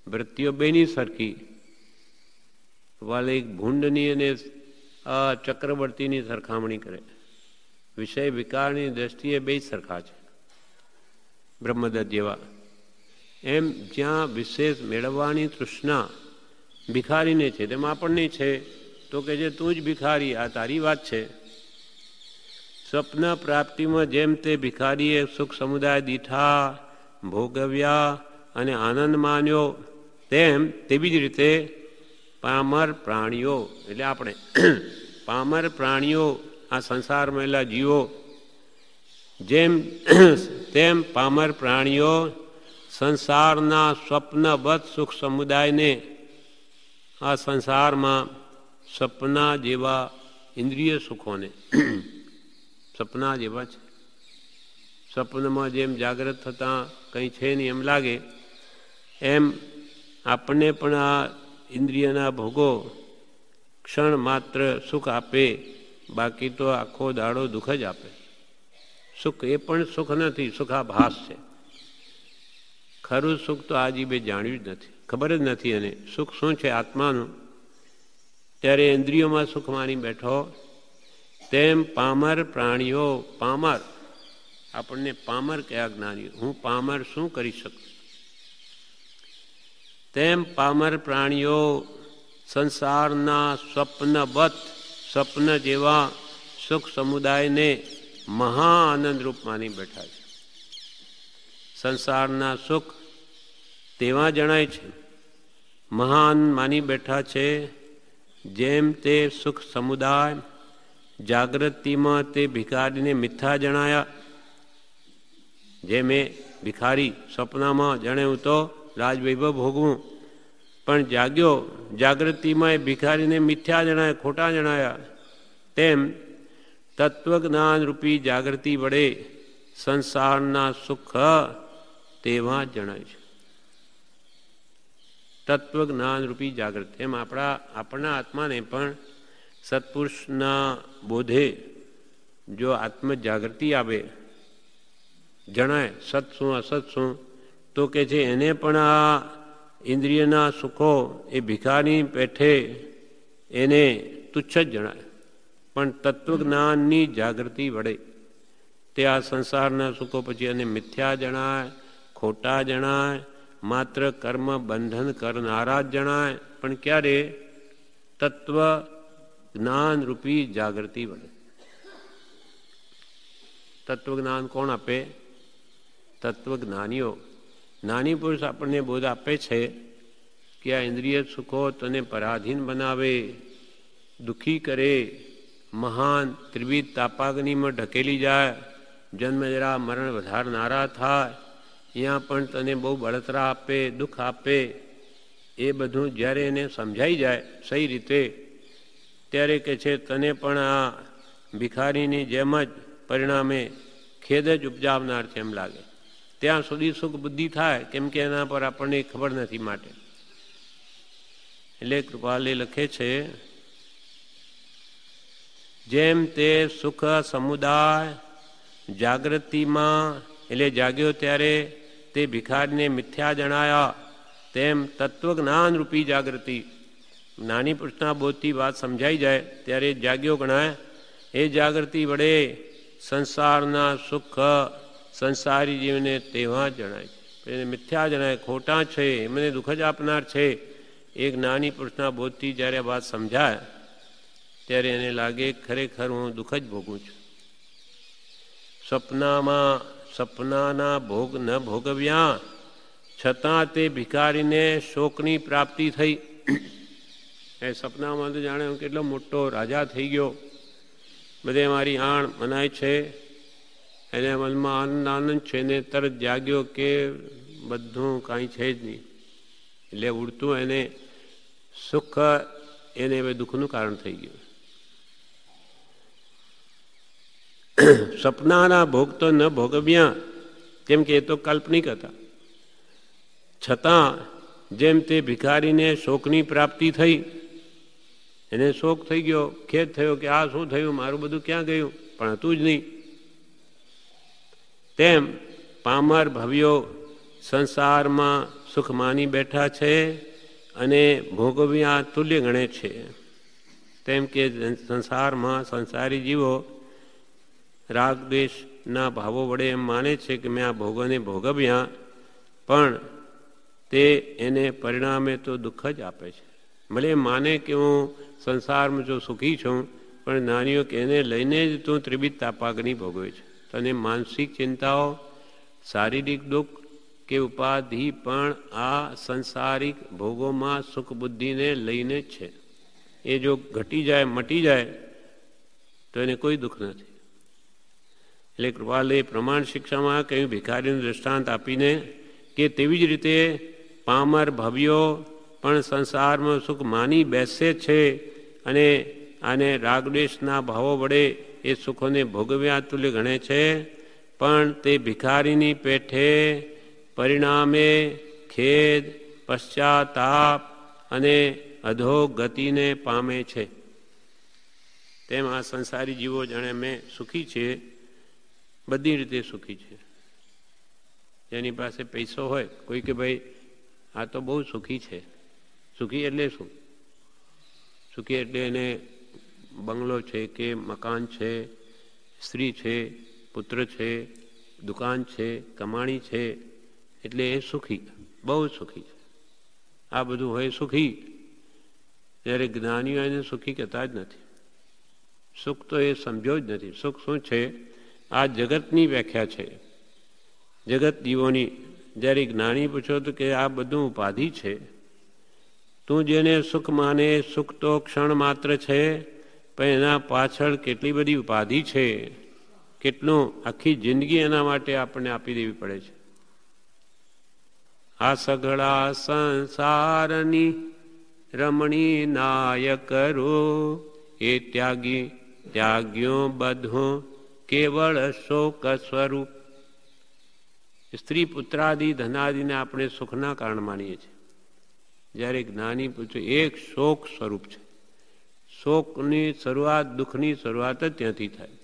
વૃત્તિઓ બેની સરખી, વાલે એક ભૂંડની અને ચક્રવર્તીની સરખામણી કરે. વિષય વિકારની દ્રષ્ટિએ બે સરખા છે, બ્રહ્મદત્ત જેવા. એમ જ્યાં વિશેષ મેળવવાની તૃષ્ણા ભિખારીને છે તેમ આપણને છે. તો કે જે તું જ ભિખારી, આ તારી વાત છે. સ્વપ્ન પ્રાપ્તિમાં જેમ તે ભિખારીએ સુખ સમુદાય દીઠા ભોગવ્યા અને આનંદ માન્યો, તેમ તેવી જ રીતે પામર પ્રાણીઓ એટલે આપણે પામર પ્રાણીઓ, આ સંસારમાં રહેલા જીવો, જેમ તેમ પામર પ્રાણીઓ સંસારના સ્વપ્નબદ્ધ સુખ સમુદાયને, આ સંસારમાં સપના જેવા ઇન્દ્રિય સુખોને, સપના જેવા છે. સપનમાં જેમ જાગ્રત થતાં કંઈ છે નહીં એમ લાગે, એમ આપણને પણ આ ઇન્દ્રિયના ભોગો ક્ષણ માત્ર સુખ આપે, બાકી તો આખો દાડો દુઃખ જ આપે. સુખ એ પણ સુખ નથી, સુખાભાસ છે. ખરું સુખ તો આ જીભે જાણ્યું જ નથી, ખબર જ નથી એને સુખ શું છે આત્માનું. ત્યારે ઇન્દ્રિયોમાં સુખ માની બેઠો. તેમ પામર પ્રાણીઓ, પામર આપણને પામર કયા જ્ઞાની, હું પામર શું કરી શકું. તેમ પામર પ્રાણીઓ સંસારના સ્વપ્નવત, સ્વપ્ન જેવા સુખ સમુદાયને મહા આનંદ રૂપ માની બેઠા છે. સંસારના સુખ તેવા જણાય છે, મહાન માની બેઠા છે. જેમ તે સુખ સમુદાય જાગૃતિમાં તે ભિખારીને મિથ્યા જણાયા. જે મેં ભિખારી સ્વપ્નમાં જણાવ્યું તો રાજવૈભવ ભોગવું, પણ જાગ્યો જાગૃતિમાં એ ભિખારીને મિથ્યા જણાયા, ખોટા જણાયા. તેમ તત્વજ્ઞાન રૂપી જાગૃતિ વડે સંસારના સુખ તેવા જણાય છે. તત્વજ્ઞાન રૂપી જાગૃતિ, એમ આપણા આત્માને પણ સત્પુરુષના બોધે જો આત્મ જાગૃતિ આવે, જણાય સત શું અસત શું, તો કે છે એને પણ આ ઇન્દ્રિયના સુખો એ ભિખારી પેઠે એને તુચ્છ જ જણાય. પણ તત્વજ્ઞાનની જાગૃતિ વડે તે આ સંસારના સુખો પછી એને મિથ્યા જણાય, ખોટા જણાય, માત્ર કર્મ બંધન કરનારા જ જણાય. પણ ક્યારે? તત્વ જ્ઞાન રૂપી જાગૃતિ વડે. તત્વજ્ઞાન કોણ આપે? તત્વજ્ઞાનીઓ. જ્ઞાની પુરુષ આપણને બોધ આપે છે કે આ ઇન્દ્રિય સુખો તને પરાધીન બનાવે, દુઃખી કરે, મહાન ત્રિવિધ તાપાગ્નિમાં ઢકેલી જાય, જન્મ જરા મરણ વધારનારા થાય, અહીંયા પણ તને બહુ બળતરા આપે, દુઃખ આપે. એ બધું જ્યારે એને સમજાઈ જાય સહી રીતે, ત્યારે કે છે તને પણ આ ભિખારીની જેમ જ પરિણામે ખેદ જ ઉપજાવનાર છે એમ લાગે. ત્યાં સુધી સુખ બુદ્ધિ થાય, કેમ કે એના પર આપણને ખબર નથી માટે. એટલે કૃપાલે લખે છે જેમ તે સુખ સમુદાય જાગૃતિમાં, એટલે જાગ્યો ત્યારે તે ભિખારીને મિથ્યા જણાયા. તેમ તત્વજ્ઞાન રૂપી જાગૃતિ, જ્ઞાની પુરુષના બોધથી વાત સમજાઈ જાય ત્યારે જાગ્યો ગણાય. એ જાગૃતિ વડે સંસારના સુખ સંસારી જીવને તેવા જણાય છે, એને મિથ્યા જણાય, ખોટા છે, એમને દુઃખ જ આપનાર છે. એ જ્ઞાની પુરુષના બોધથી જ્યારે વાત સમજાય ત્યારે એને લાગે ખરેખર હું દુઃખ જ ભોગું છું. સપનાના ભોગ ન ભોગવ્યા છતાં તે ભિખારીને શોકની પ્રાપ્તિ થઈ. એ સપનામાં તો જાણે હું કેટલો મોટો રાજા થઈ ગયો, બધે મારી આણ મનાય છે, એને મનમાં આનંદ છે, ને તરત જાગ્યો કે બધું કાંઈ છે જ નહીં. એટલે ઉડતું એને સુખ એને હવે દુઃખનું કારણ થઈ ગયું. સપનાના ભોગ તો ન ભોગવ્યા, કેમ કે એ તો કાલ્પનિક હતા. છતાં જેમ તે ભિખારીને શોકની પ્રાપ્તિ થઈ, એને શોક થઈ ગયો, ખેદ થયો કે આ શું થયું, મારું બધું ક્યાં ગયું, પણ હતું જ નહીં. તેમ પામર ભવ્યો સંસારમાં સુખ માની બેઠા છે અને ભોગવ્યા તુલ્ય ગણે છે. તેમ કે સંસારમાં સંસારી જીવો રાગ દ્વેષના ભાવો વડે એમ માને છે કે મેં આ ભોગોને ભોગવ્યા, પણ તે એને પરિણામે તો દુઃખ જ આપે છે. ભલે માને કે હું સંસારમાં જો સુખી છું, પણ નાનીઓ કે એને લઈને જ તું ત્રિવિધ તાપાગ્નિ ભોગવે છે. તને માનસિક ચિંતાઓ, શારીરિક દુઃખ કે ઉપાધિ પણ આ સંસારિક ભોગોમાં સુખ બુદ્ધિને લઈને જ છે. એ જો ઘટી જાય, મટી જાય તો એને કોઈ દુઃખ નથી. એટલે કૃપાલે પ્રમાણ શિક્ષામાં કહ્યું, ભિખારીનું દૃષ્ટાંત આપીને કે તેવી જ રીતે પામર ભવ્યો પણ સંસારમાં સુખ માની બેસે છે અને આને રાગદ્વેષના ભાવો વડે એ સુખોને ભોગવ્યા તુલ્ય ગણે છે, પણ તે ભિખારીની પેઠે પરિણામે ખેદ, પશ્ચાતાપ અને અધોગતિને પામે છે. તેમ આ સંસારી જીવો જાણે અમે સુખી છીએ, બધી રીતે સુખી છે. જેની પાસે પૈસો હોય, કોઈ કે ભાઈ આ તો બહુ સુખી છે. સુખી એટલે શું? સુખી એટલે એને બંગલો છે કે મકાન છે, સ્ત્રી છે, પુત્ર છે, દુકાન છે, કમાણી છે, એટલે એ સુખી, બહુ સુખી છે. આ બધું હોય સુખી. જ્યારે જ્ઞાનીઓ એને સુખી કહેતા જ નથી. સુખ તો એ સમજ્યો જ નથી. સુખ શું છે? આ જગતની વ્યાખ્યા છે, જગત જીવોની. જ્યારે જ્ઞાની પૂછો તો કે આ બધું ઉપાધિ છે. તું જેને સુખ માને, સુખ તો ક્ષણ માત્ર છે, પણ એના પાછળ કેટલી બધી ઉપાધિ છે, કેટલું આખી જિંદગી એના માટે આપણને આપી દેવી પડે છે. આ સઘળા સંસારની રમણી નાય કરો, એ ત્યાગ્યો બધું કેવળ શોક સ્વરૂપ. સ્ત્રી પુત્રાદિ ધનાદિને આપણે સુખના કારણ માનીએ છીએ. જ્યારે જ્ઞાની પૂછે એક શોક સ્વરૂપ છે. શોકની શરૂઆત, દુઃખની શરૂઆત જ ત્યાંથી થાય.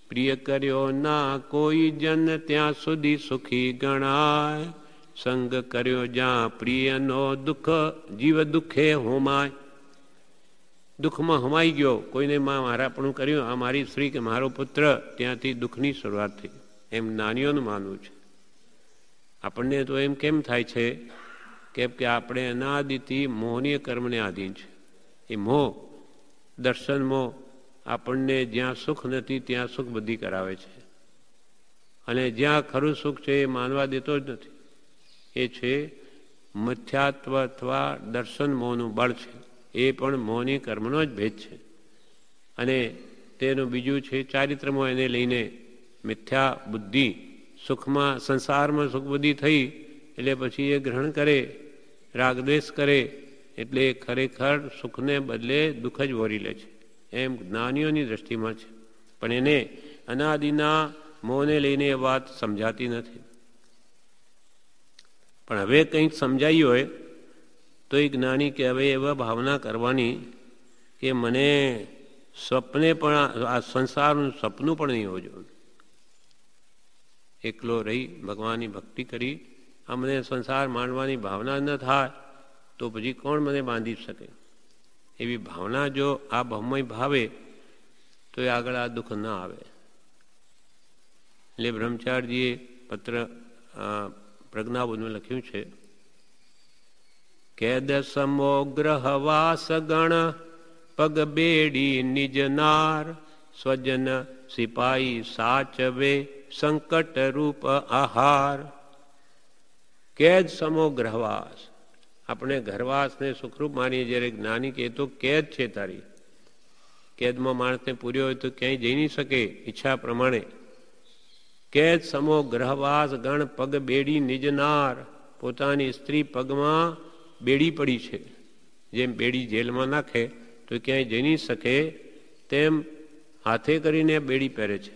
પ્રિય કર્યો ના કોઈ જન ત્યાં સુધી સુખી ગણાય, સંગ કર્યો જ્યાં પ્રિયનો દુઃખ જીવ દુઃખે હોમાય. દુઃખમાં હોમાઈ ગયો, કોઈને મારાપણું કર્યું, આ મારી સ્ત્રી કે મારો પુત્ર, ત્યાંથી દુઃખની શરૂઆત થઈ. એમ જ્ઞાનીઓનું માનવું છે. આપણને તો એમ કેમ થાય છે? કેમ કે આપણે અનાદિથી મોહનીય કર્મને આધીન છે. એ મોહ, દર્શન મોહ આપણને જ્યાં સુખ નથી ત્યાં સુખ બધી કરાવે છે, અને જ્યાં ખરું સુખ છે એ માનવા દેતો જ નથી. એ છે મિથ્યાત્વ અથવા દર્શન મોહનું બળ છે. એ પણ મોહની કર્મનો જ ભેદ છે. અને તેનું બીજું છે ચારિત્રમોહ. એને લઈને મિથ્યા બુદ્ધિ, સુખમાં સંસારમાં સુખ બુદ્ધિ થઈ એટલે પછી એ ગ્રહણ કરે, રાગદ્વેષ કરે, એટલે ખરેખર સુખને બદલે દુઃખ જ વોરી લે છે. એમ જ્ઞાનીઓની દ્રષ્ટિમાં છે. પણ એને અનાદિના મોહને લઈને એ વાત સમજાતી નથી. પણ હવે કંઈક સમજાયું હોય તો એ જ્ઞાની કે હવે એવા ભાવના કરવાની કે મને સ્વપ્ને પણ આ સંસારનું સપનું પણ નહીં હોવું જોઈએ. એકલો રહી ભગવાનની ભક્તિ કરી આ મને સંસાર માણવાની ભાવના ન થાય તો પછી કોણ મને બાંધી શકે? એવી ભાવના જો આ ભાવમય ભાવે તો એ આગળ આ દુઃખ ના આવે. એટલે બ્રહ્મચારીજીએ પત્ર પ્રજ્ઞાબોધમાં લખ્યું છે, કેદ સમોગ્રહવાસ ગણ પગ બેડી નિજનાર, સ્વજન સિપાઈ સાચવે સંકટ રૂપ આહાર. કેદ સમો ગ્રહવાસ. આપણે ઘરવાસને સુખરૂપ માનીએ, જ્યારે જ્ઞાની કહે તો કેદ છે તારી. કેદમાં માણસને પૂર્યો હોય તો ક્યાંય જઈ નહીં શકે ઈચ્છા પ્રમાણે. કેદ સમો ગ્રહવાસ ગણ પગ બેડી નિજનાર. પોતાની સ્ત્રી પગમાં બેડી પડી છે. જેમ બેડી જેલમાં નાખે તો ક્યાંય જઈ નહીં શકે, તેમ હાથે કરીને બેડી પહેરે છે.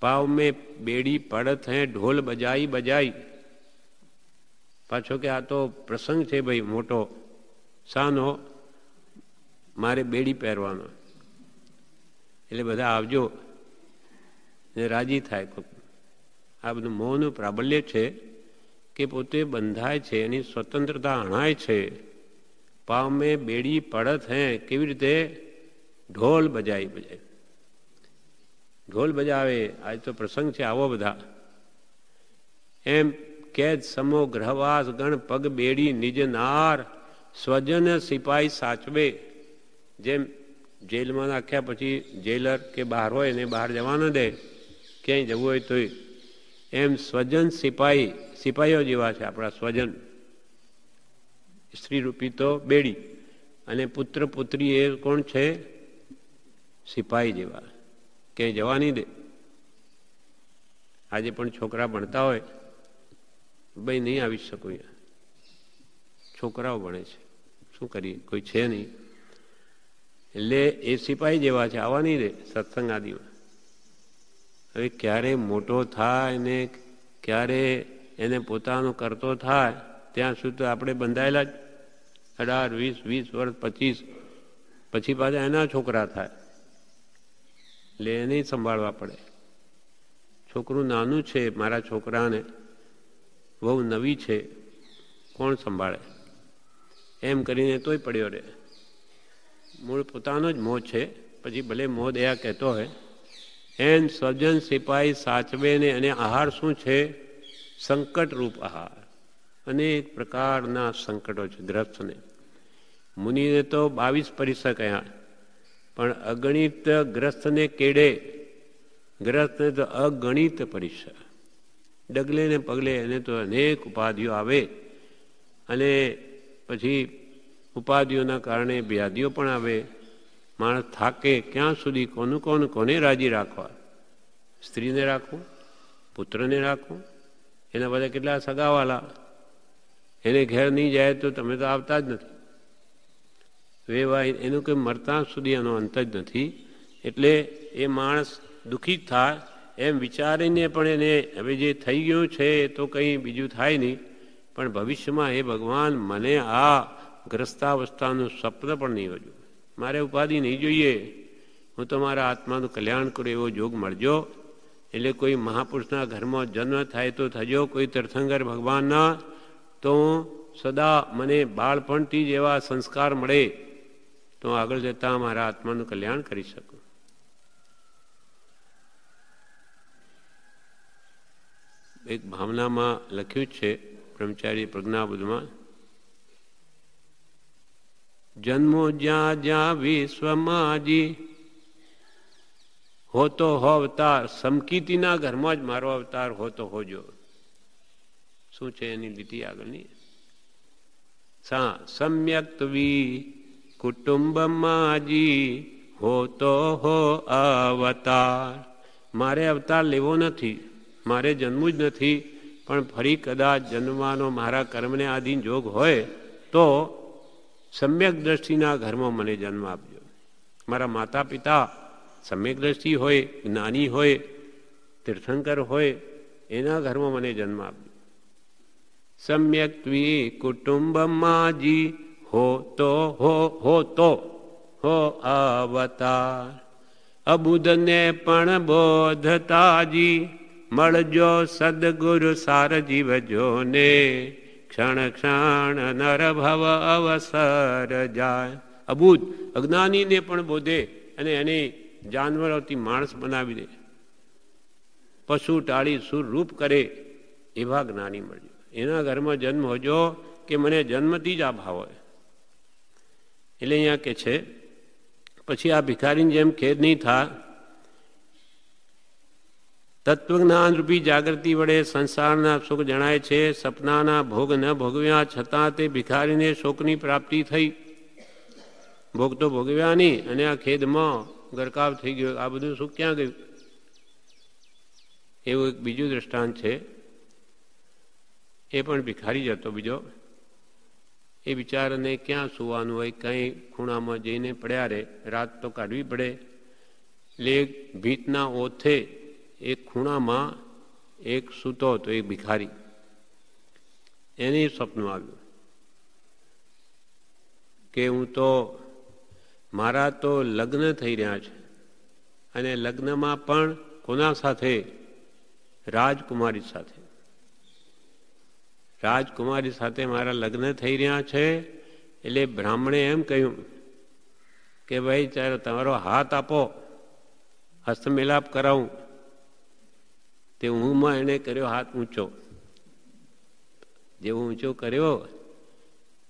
પાવ મેં બેડી પડત હે ઢોલ બજાઈ બજાઈ. પાછો કે આ તો પ્રસંગ છે ભાઈ મોટો, સાનો મારે બેડી પહેરવાનો, એટલે બધા આવજો ને રાજી થાય. આ બધું મોહનું પ્રાબલ્ય છે કે પોતે બંધાય છે, એની સ્વતંત્રતા હણાય છે. પાવ મેં બેડી પડત હે, કેવી રીતે? ઢોલ બજાઈ બજાઈ. ઢોલ બજાવે, આજ તો પ્રસંગ છે આવો બધા. એમ કેદ સમો ગ્રહવાસ ગણ પગ બેડી નિજ નાર, સ્વજન સિપાઈ સાચવે. જેમ જેલમાં નાખ્યા પછી જેલર કે બહાર હોય એને બહાર જવા ન દે, ક્યાંય જવું હોય તોય, એમ સ્વજન સિપાઈ, સિપાઈઓ જેવા છે આપણા સ્વજન. સ્ત્રી રૂપી તો બેડી, અને પુત્ર પુત્રી એ કોણ છે? સિપાઈ જેવા, ક્યાંય જવા નહીં દે. આજે પણ છોકરા ભણતા હોય, ભાઈ નહીં આવી શકો, છોકરાઓ ભણે છે, શું કરીએ, કોઈ છે નહીં. એટલે એ સિપાઈ જેવા છે, આવવા નહીં દે સત્સંગ આદિમાં. હવે ક્યારે મોટો થાય ને ક્યારે એને પોતાનો કરતો થાય ત્યાં સુધી આપણે બંધાયેલા જ. 18, 20, 20 વર્ષ, 25 પછી પાછા એના છોકરા થાય, એટલે એને સંભાળવા પડે. છોકરું નાનું છે, મારા છોકરાને બહુ નવી છે, કોણ સંભાળે? એમ કરીને તોય પડ્યો રહે. મૂળ પોતાનો જ મોહ છે, પછી ભલે મોહ દયા કહેતો હોય. એન સ્વજન સિપાહી સાચવે ને, અને આહાર શું છે? સંકટ રૂપ આહાર. અનેક પ્રકારના સંકટો છે ગ્રસ્તને. મુનિને તો 22 પરીક્ષા કહ્યા, પણ અગણિત ગ્રસ્તને કેડે. ગ્રસ્તને તો અગણિત પરીક્ષા, ડગલે ને પગલે એને તો અનેક ઉપાધિઓ આવે, અને પછી ઉપાધિઓના કારણે વ્યાધિઓ પણ આવે. માણસ થાકે ક્યાં સુધી, કોને રાજી રાખવા? સ્ત્રીને રાખવું, પુત્રને રાખવું, એના બધા કેટલા સગાવાલા, એને ઘેર નહીં જાય તો તમે તો આવતા જ નથી. વેવાય એનું કંઈ મરતા સુધી એનો અંત જ નથી. એટલે એ માણસ દુઃખી જ થાય એમ વિચારીને પણ એને હવે જે થઈ ગયું છે એ તો કંઈ બીજું થાય નહીં, પણ ભવિષ્યમાં હે ભગવાન મને આ ગ્રસ્તાવસ્થાનું સ્વપ્ન પણ નહીં વધ્યું, મારે ઉપાધિ નહીં જોઈએ, હું તો મારા આત્માનું કલ્યાણ કરું એવો જોગ મળજો. એટલે કોઈ મહાપુરુષના ઘરમાં જન્મ થાય તો થજો, કોઈ તીર્થંકર ભગવાનના તો સદા મને બાળપણથી જ એવા સંસ્કાર મળે તો આગળ જતાં મારા આત્માનું કલ્યાણ કરી શકું. એક ભાવનામાં લખ્યું છે બ્રહ્મચારી પ્રજ્ઞાબુદ્ધમાં, જન્મો જ્યાં જ્યાં વિશ્વમાંજી હોતો હો અવતાર, સમકીતીના ઘરમાં જ મારો અવતાર હોતો હોજો. શું છે એની લીટી આગળની? સમ્યક વી કુટુંબમાંજી હોતો હો અવતાર. મારે અવતાર લેવો નથી, મારે જન્મવું જ નથી, પણ ફરી કદાચ જન્મવાનો મારા કર્મને આધીન જોગ હોય તો સમ્યક દ્રષ્ટિના ઘરમાં મને જન્મ આપજો. મારા માતા પિતા સમ્યક દ્રષ્ટિ હોય, જ્ઞાની હોય, તીર્થંકર હોય, એના ઘરમાં મને જન્મ આપજો. સમ્યક ત્વી કુટુંબમાંજી હોતો હો અવતાર. અબુધને પણ બોધતાજી મળજો સદગુરુ સાર જીવજોને, ક્ષણ ક્ષણ નર ભવ અવસર જાય. અબુધ અજ્ઞાનીને પણ બોધે અને એને જાનવરોથી માણસ બનાવી દે, પશુ ટાળી સુર રૂપ કરે એવા જ્ઞાની મળજો. એના ઘરમાં જન્મ હોજો કે મને જન્મથી જ આ ભાવ હોય. એટલે અહીંયા કે છે પછી આ ભિખારીની જેમ ખેદ નહીં થાય. તત્વજ્ઞાન રૂપી જાગૃતિ વડે સંસારના સુખ જણાય છે. સપનાના ભોગ ન ભોગવ્યા છતાં તે ભિખારીને શોકની પ્રાપ્તિ થઈ. ભોગ તો ભોગવ્યા નહીં અને આ ખેદમાં ગરકાવ થઈ ગયો. આ બધું સુખ ક્યાં ગયું? એવું એક બીજું દ્રષ્ટાંત છે. એ પણ ભિખારી જ હતો બીજો. એ બિચારાને ક્યાં સુવાનું હોય, કંઈ ખૂણામાં જઈને પડ્યા રહે, રાત તો કાઢવી પડે. એટલે એક ભીતના ઓથે એક ખૂણામાં એક સૂતો હતો, એક ભિખારી. એને સપનું આવ્યું કે હું તો મારા તો લગ્ન થઈ રહ્યા છે, અને લગ્નમાં પણ કોના સાથે? રાજકુમારી સાથે. રાજકુમારી સાથે મારા લગ્ન થઈ રહ્યા છે. એટલે બ્રાહ્મણે એમ કહ્યું કે ભાઈ ચાલો તમારો હાથ આપો, હસ્તમેલાપ કરાવું. તે ઊંઘમાં એને કર્યો હાથ ઊંચો. જેવો ઊંચો કર્યો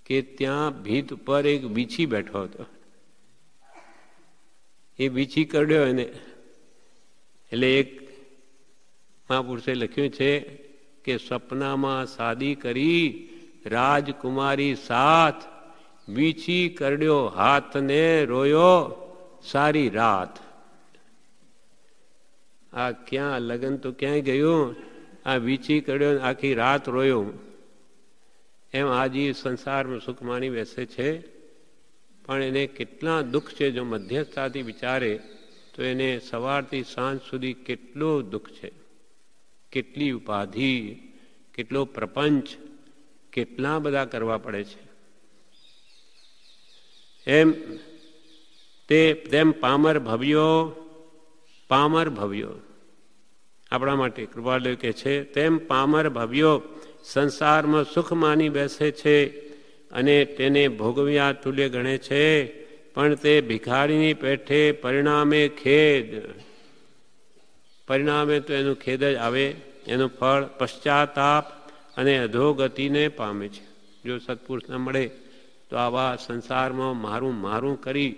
કે ત્યાં ભીત ઉપર એક વીછી બેઠો હતો. એ વીછી કરડ્યો એને. એટલે એક મહાપુરુષે લખ્યું છે કે સપનામાં શાદી કરી રાજકુમારી સાથ, વીછી કરડ્યો હાથને રોયો સારી રાત. આ ક્યાં લગ્ન તો ક્યાંય ગયું, આ વીછી કરડ્યો આખી રાત રોયો. એમ આજી સંસારમાં સુખ માની બેસે છે, પણ એને કેટલા દુઃખ છે. જો મધ્યસ્થાથી વિચારે તો એને સવારથી સાંજ સુધી કેટલું દુઃખ છે, કેટલી ઉપાધિ, કેટલો પ્રપંચ, કેટલા બધા કરવા પડે છે. એમ તેમ પામર ભવ્યો આપણા માટે કૃપાલુ કે છે, તેમ પામર ભવ્યો સંસારમાં સુખ માની બેસે છે અને તેને ભોગવ્યા તુલ્ય ગણે છે, પણ તે ભિખારીની પેઠે પરિણામે તો એનું ખેદ જ આવે. એનું ફળ પશ્ચાતાપ અને અધોગતિને પામે છે. જો સત્પુરુષ ન મળે તો આવા સંસારમાં મારું કરી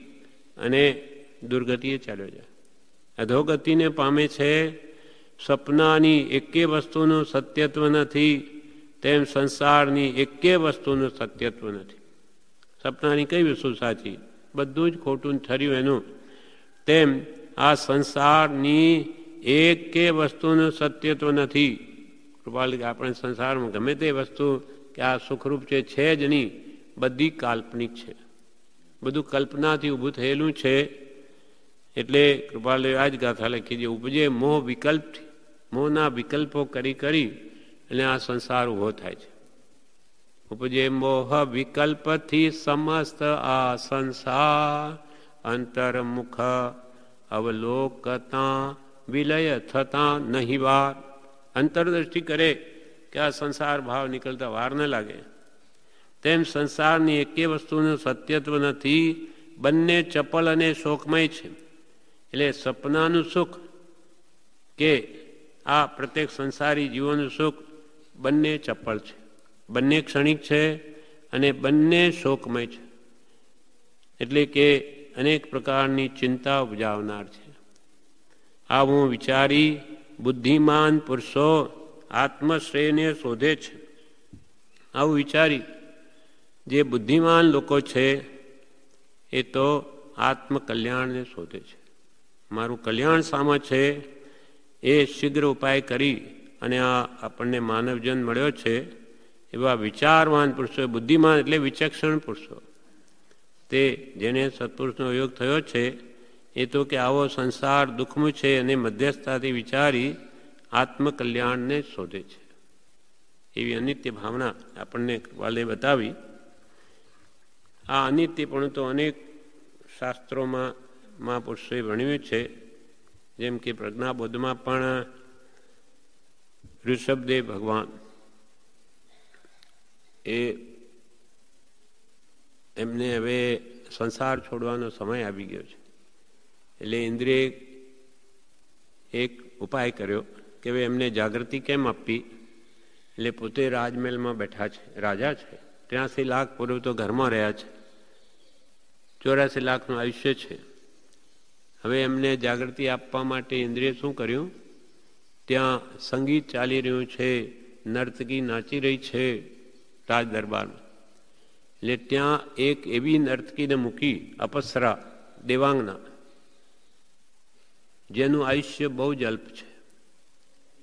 અને દુર્ગતિએ ચાલ્યો જાય, અધોગતિને પામે છે. સપનાની એકે વસ્તુનું સત્યત્વ નથી, તેમ સંસારની એકે વસ્તુનું સત્યત્વ નથી. સપનાની કઈ વસ્તુ સાચી? બધું જ ખોટું ઠર્યું એનું. તેમ આ સંસારની એકે વસ્તુનું સત્યત્વ નથી. કૃપાલ કે આપણે સંસારમાં ગમે તે વસ્તુ કે આ સુખરૂપ છે જ નહીં, બધી કાલ્પનિક છે, બધું કલ્પનાથી ઊભું થયેલું છે. એટલે કૃપાલ આ જ ગાથા લખી છે, ઉપજે મોહ વિકલ્પથી, મોહના વિકલ્પો કરી અને આ સંસાર ઊભો થાય છે. ઉપજે મોહ વિકલ્પથી સમસ્ત આ સંસાર, અંતર્મુખ અવલોકતા વિલય થતા નહીં વાર. અંતરદ્રષ્ટિ કરે કે આ સંસાર ભાવ નીકળતા વાર ન લાગે. તેમ સંસારની એકે વસ્તુનું સત્યત્વ નથી, બંને ચપલ અને શોકમય છે. એટલે સપનાનું સુખ કે આ પ્રત્યેક સંસારી જીવોનું સુખ બંને ચપળ છે, બંને ક્ષણિક છે અને બંને શોકમય છે. એટલે કે અનેક પ્રકારની ચિંતા ઉપજાવનાર છે. આવું વિચારી બુદ્ધિમાન પુરુષો આત્મશ્રેયને શોધે છે. આવું વિચારી જે બુદ્ધિમાન લોકો છે એ તો આત્મકલ્યાણને શોધે છે. મારું કલ્યાણ શામાં છે એ શીઘ્ર ઉપાય કરી અને આ આપણને માનવજન મળ્યો છે એવા વિચારવાન પુરુષો, બુદ્ધિમાન એટલે વિચક્ષણ પુરુષો, તે જેને સત્પુરુષનો યોગ થયો છે એ તો કે આવો સંસાર દુઃખમય છે અને મધ્યસ્થતાથી વિચારી આત્મકલ્યાણને શોધે છે. એવી અનિત્ય ભાવના આપણને કૃપાલે બતાવી. આ અનિત્યપણું તો અનેક શાસ્ત્રોમાં મહાપુરુષોએ ભણ્યું છે. જેમ કે પ્રજ્ઞાબોધમાં પણ ઋષભદેવ ભગવાન એમને હવે સંસાર છોડવાનો સમય આવી ગયો છે. એટલે ઇન્દ્રિયે એક ઉપાય કર્યો કે હવે એમને જાગૃતિ કેમ આપવી. એટલે પોતે રાજમહેલમાં બેઠા છે, રાજા છે, 83 લાખ પૂર્વ તો ઘરમાં રહ્યા છે, 84 લાખનું આયુષ્ય છે. હવે એમને જાગૃતિ આપવા માટે ઇન્દ્રિયે શું કર્યું? ત્યાં સંગીત ચાલી રહ્યું છે, નર્તકી નાચી રહી છે રાજ દરબારમાં. એટલે ત્યાં એક એવી નર્તકીને મૂકી, અપસરા દેવાંગના, જેનું આયુષ્ય બહુ જ અલ્પ છે,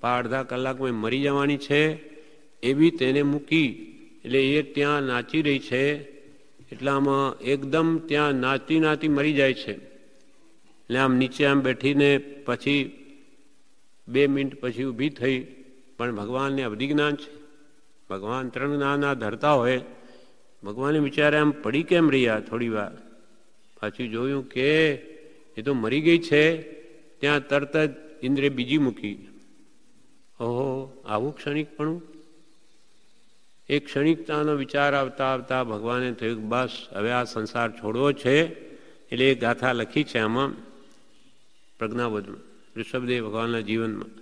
અડધા કલાકમાં મરી જવાની છે, એવી તેને મૂકી. એટલે એ ત્યાં નાચી રહી છે, એટલામાં એકદમ ત્યાં નાચતી મરી જાય છે. એટલે આમ નીચે આમ બેઠીને પછી 2 મિનિટ પછી ઊભી થઈ. પણ ભગવાનને અવધિ જ્ઞાન છે, ભગવાન 3 જ્ઞાનના ધરતા હોય. ભગવાને વિચારે આમ પડી કેમ રહ્યા? થોડી વાર પાછી જોયું કે એ તો મરી ગઈ છે. ત્યાં તરત જ ઇન્દ્રે બીજી મૂકી. ઓહો, આવું ક્ષણિકપણું! એ ક્ષણિકતાનો વિચાર આવતા ભગવાને થયું બસ હવે આ સંસાર છોડવો છે. એટલે એ ગાથા લખી છે આમાં પ્રજ્ઞાબોધમાં, ઋષભદેવ ભગવાનના જીવનમાં.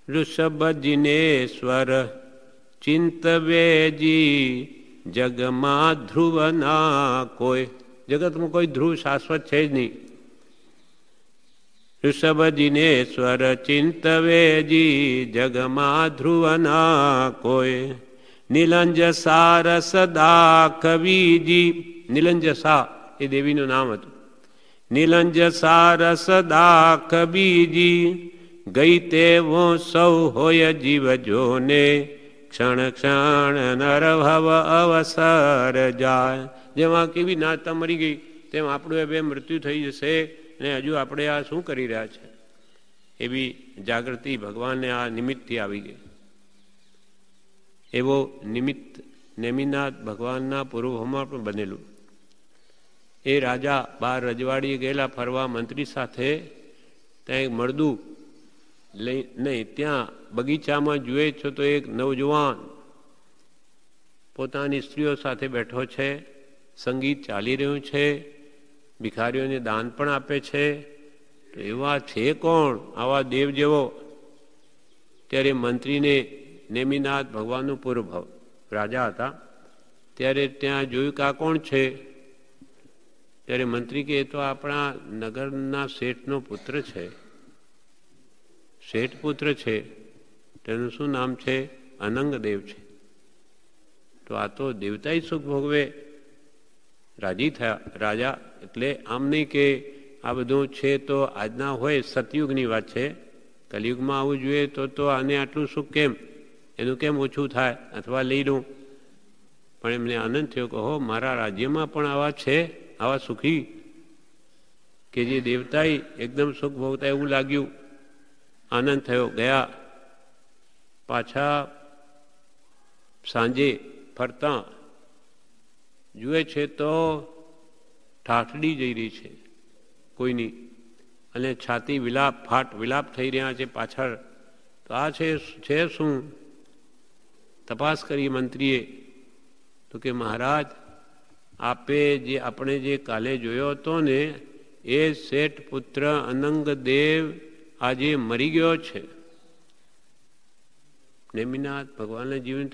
ઋષભ જિનેશ્વર ચિંતવેજી જગમાં ધ્રુવ ના કોઈ. જગતમાં કોઈ ધ્રુવ શાશ્વત છે જ નહીં. ઋષભ જિનેશ્વર ચિંતવેજી જગમાં ધ્રુવ ના કોઈ. નીલંજ સારસ દાખવીજી, નીલંજ સા એ દેવીનું નામ હતું. નીલંજ સારસ દાખવીજી ગઈ તેવો સૌ હોય જીવ જોને. ક્ષણ ક્ષણ નરભવ અવસર જાય. જેમાં કેવી નાચતા મરી ગઈ તેમ આપણું હવે મૃત્યુ થઈ જશે અને હજુ આપણે આ શું કરી રહ્યા છે? એવી જાગૃતિ ભગવાનને આ નિમિત્તથી આવી ગઈ. એવો નિમિત્ત નેમિનાથ ભગવાનના પૂર્વમાં પણ બનેલું. એ રાજા બહાર રજવાડીએ ગયેલા ફરવા મંત્રી સાથે, ત્યાં એક મળદું નહીં, ત્યાં બગીચામાં જુએ છો તો એક નવજુવાન પોતાની સ્ત્રીઓ સાથે બેઠો છે, સંગીત ચાલી રહ્યું છે, ભિખારીઓને દાન પણ આપે છે. તો એવા છે કોણ આવા દેવ જેવો? ત્યારે મંત્રીને નેમિનાથ ભગવાનનું પૂર્વભાવ રાજા હતા, ત્યારે ત્યાં જોયું કે આ કોણ છે? ત્યારે મંત્રી કે એ તો આપણા નગરના શેઠનો પુત્ર છે, શેઠ પુત્ર છે. તેનું શું નામ છે? અનંગદેવ છે. તો આ તો દેવતાય સુખ ભોગવે. રાજી થયા રાજા. એટલે આમ નહીં કે આ બધું છે તો આજના હોય, સતયુગની વાત છે. કલિયુગમાં આવવું જોઈએ તો આને આટલું સુખ કેમ, એનું કેમ ઓછું થાય અથવા લઈ લઉં. પણ એમને આનંદ થયો કે હો, મારા રાજ્યમાં પણ આવા છે, આવા સુખી કે જે દેવતાય એકદમ સુખ ભોગતા એવું લાગ્યું. આનંદ થયો. ગયા પાછા સાંજે ફરતા જુએ છે તો ઠાઠડી જઈ રહી છે કોઈની, અને છાતી વિલાપ થઈ રહ્યા છે પાછળ. તો આ છે શું? તપાસ કરી મંત્રીએ. તો કે મહારાજ, આપણે જે કાલે જોયો હતો ને, એ શેઠ પુત્ર અનંગદેવ આજે મરી ગયો છે. નેમિનાથ ભગવાનના જીવન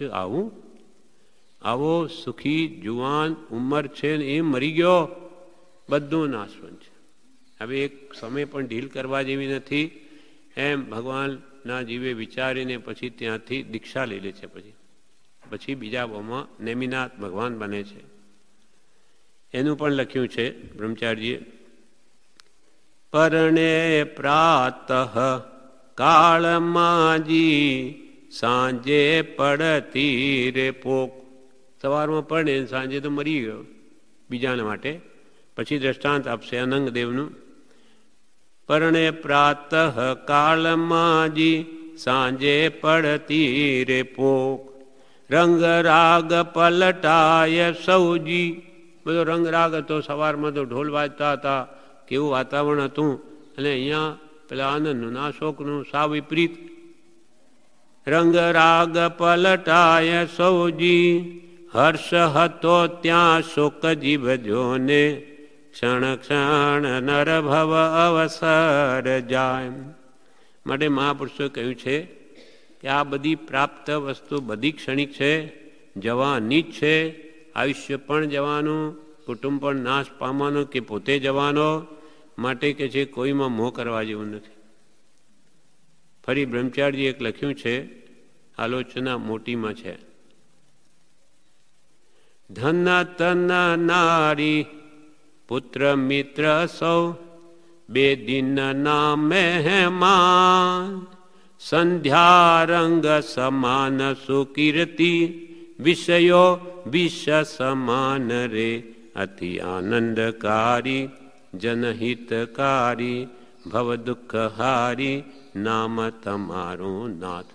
આવો સુખી જુવાન ઉંમર છે ને એ મરી ગયો, બધું નાશવંત છે. હવે એક સમય પણ ઢીલ કરવા જેવી નથી. એમ ભગવાનના જીવે વિચારીને પછી ત્યાંથી દીક્ષા લઈ લે છે. પછી બીજા ભાવમાં નેમિનાથ ભગવાન બને છે. એનું પણ લખ્યું છે બ્રહ્મચારીજીએ. પરણે પ્રાતઃ કાળમાજી સાંજે પડતી રે પોક. સવારમાં પડે સાંજે તો મરી ગયો બીજાના માટે. પછી દ્રષ્ટાંત આપશે અનંગદેવનું. પરણે પ્રાતઃ કાળમાજી સાંજે પડતી રે પોક. રંગ રાગ પલટાય સૌજી. બધો રંગ રાગ હતો. સવારમાં તો ઢોલ વાજતા હતા, કેવું વાતાવરણ હતું. અને અહીંયા પેલા આનંદનું ના શોકનું સાવ વિપરીત. રંગ રાગ પલટાય સૌજી. હર્ષ હતો ત્યાં શોક જીવજોને. ક્ષણ ક્ષણ નર ભવ અવસર જાય. માટે મહાપુરુષોએ કહ્યું છે કે આ બધી પ્રાપ્ત વસ્તુ બધી ક્ષણિક છે, જવાની જ છે. આયુષ્ય પણ જવાનું, કુટુંબ પણ નાશ પામવાનો કે પોતે જવાનો. માટે કે છે કોઈમાં મોહ કરવા જેવું નથી. ફરી બ્રહ્મચારીજી એક લખ્યું છે, આલોચના મોટીમાં છે. ધન તન નારી પુત્ર મિત્ર સૌ બે દિન ના મહેમાન. સંધ્યા રંગ સમાન સુકીર્તિ વિષયો વિષ સમાન રે. અતિ આનંદકારી જનહિતકારી ભવ દુઃખહારી નામ તમારું નાથ.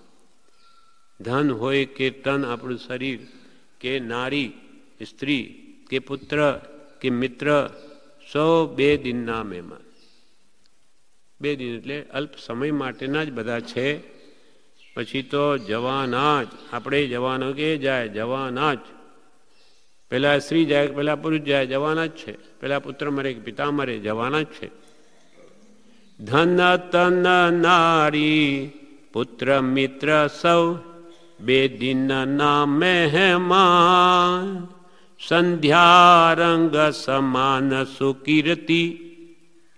ધન હોય કે તન આપણું શરીર, કે નારી સ્ત્રી, કે પુત્ર, કે મિત્ર, સૌ બે દિનના મહેમાન. બે દિન એટલે અલ્પ સમય માટેના જ બધા છે. પછી તો જવાના જ. આપણે જવાનો કે જાય જવાના જ. પેલા સ્ત્રી જાય પેલા પુરુષ જાય જવાના જ છે. પેલા પુત્ર મરે કે પિતા મરે જવાના જ છે. ધન તન નારી પુત્ર મિત્ર સૌ બે દિન ના મહેમાન. સંધ્યા રંગ સમાન સુકીર્તિ.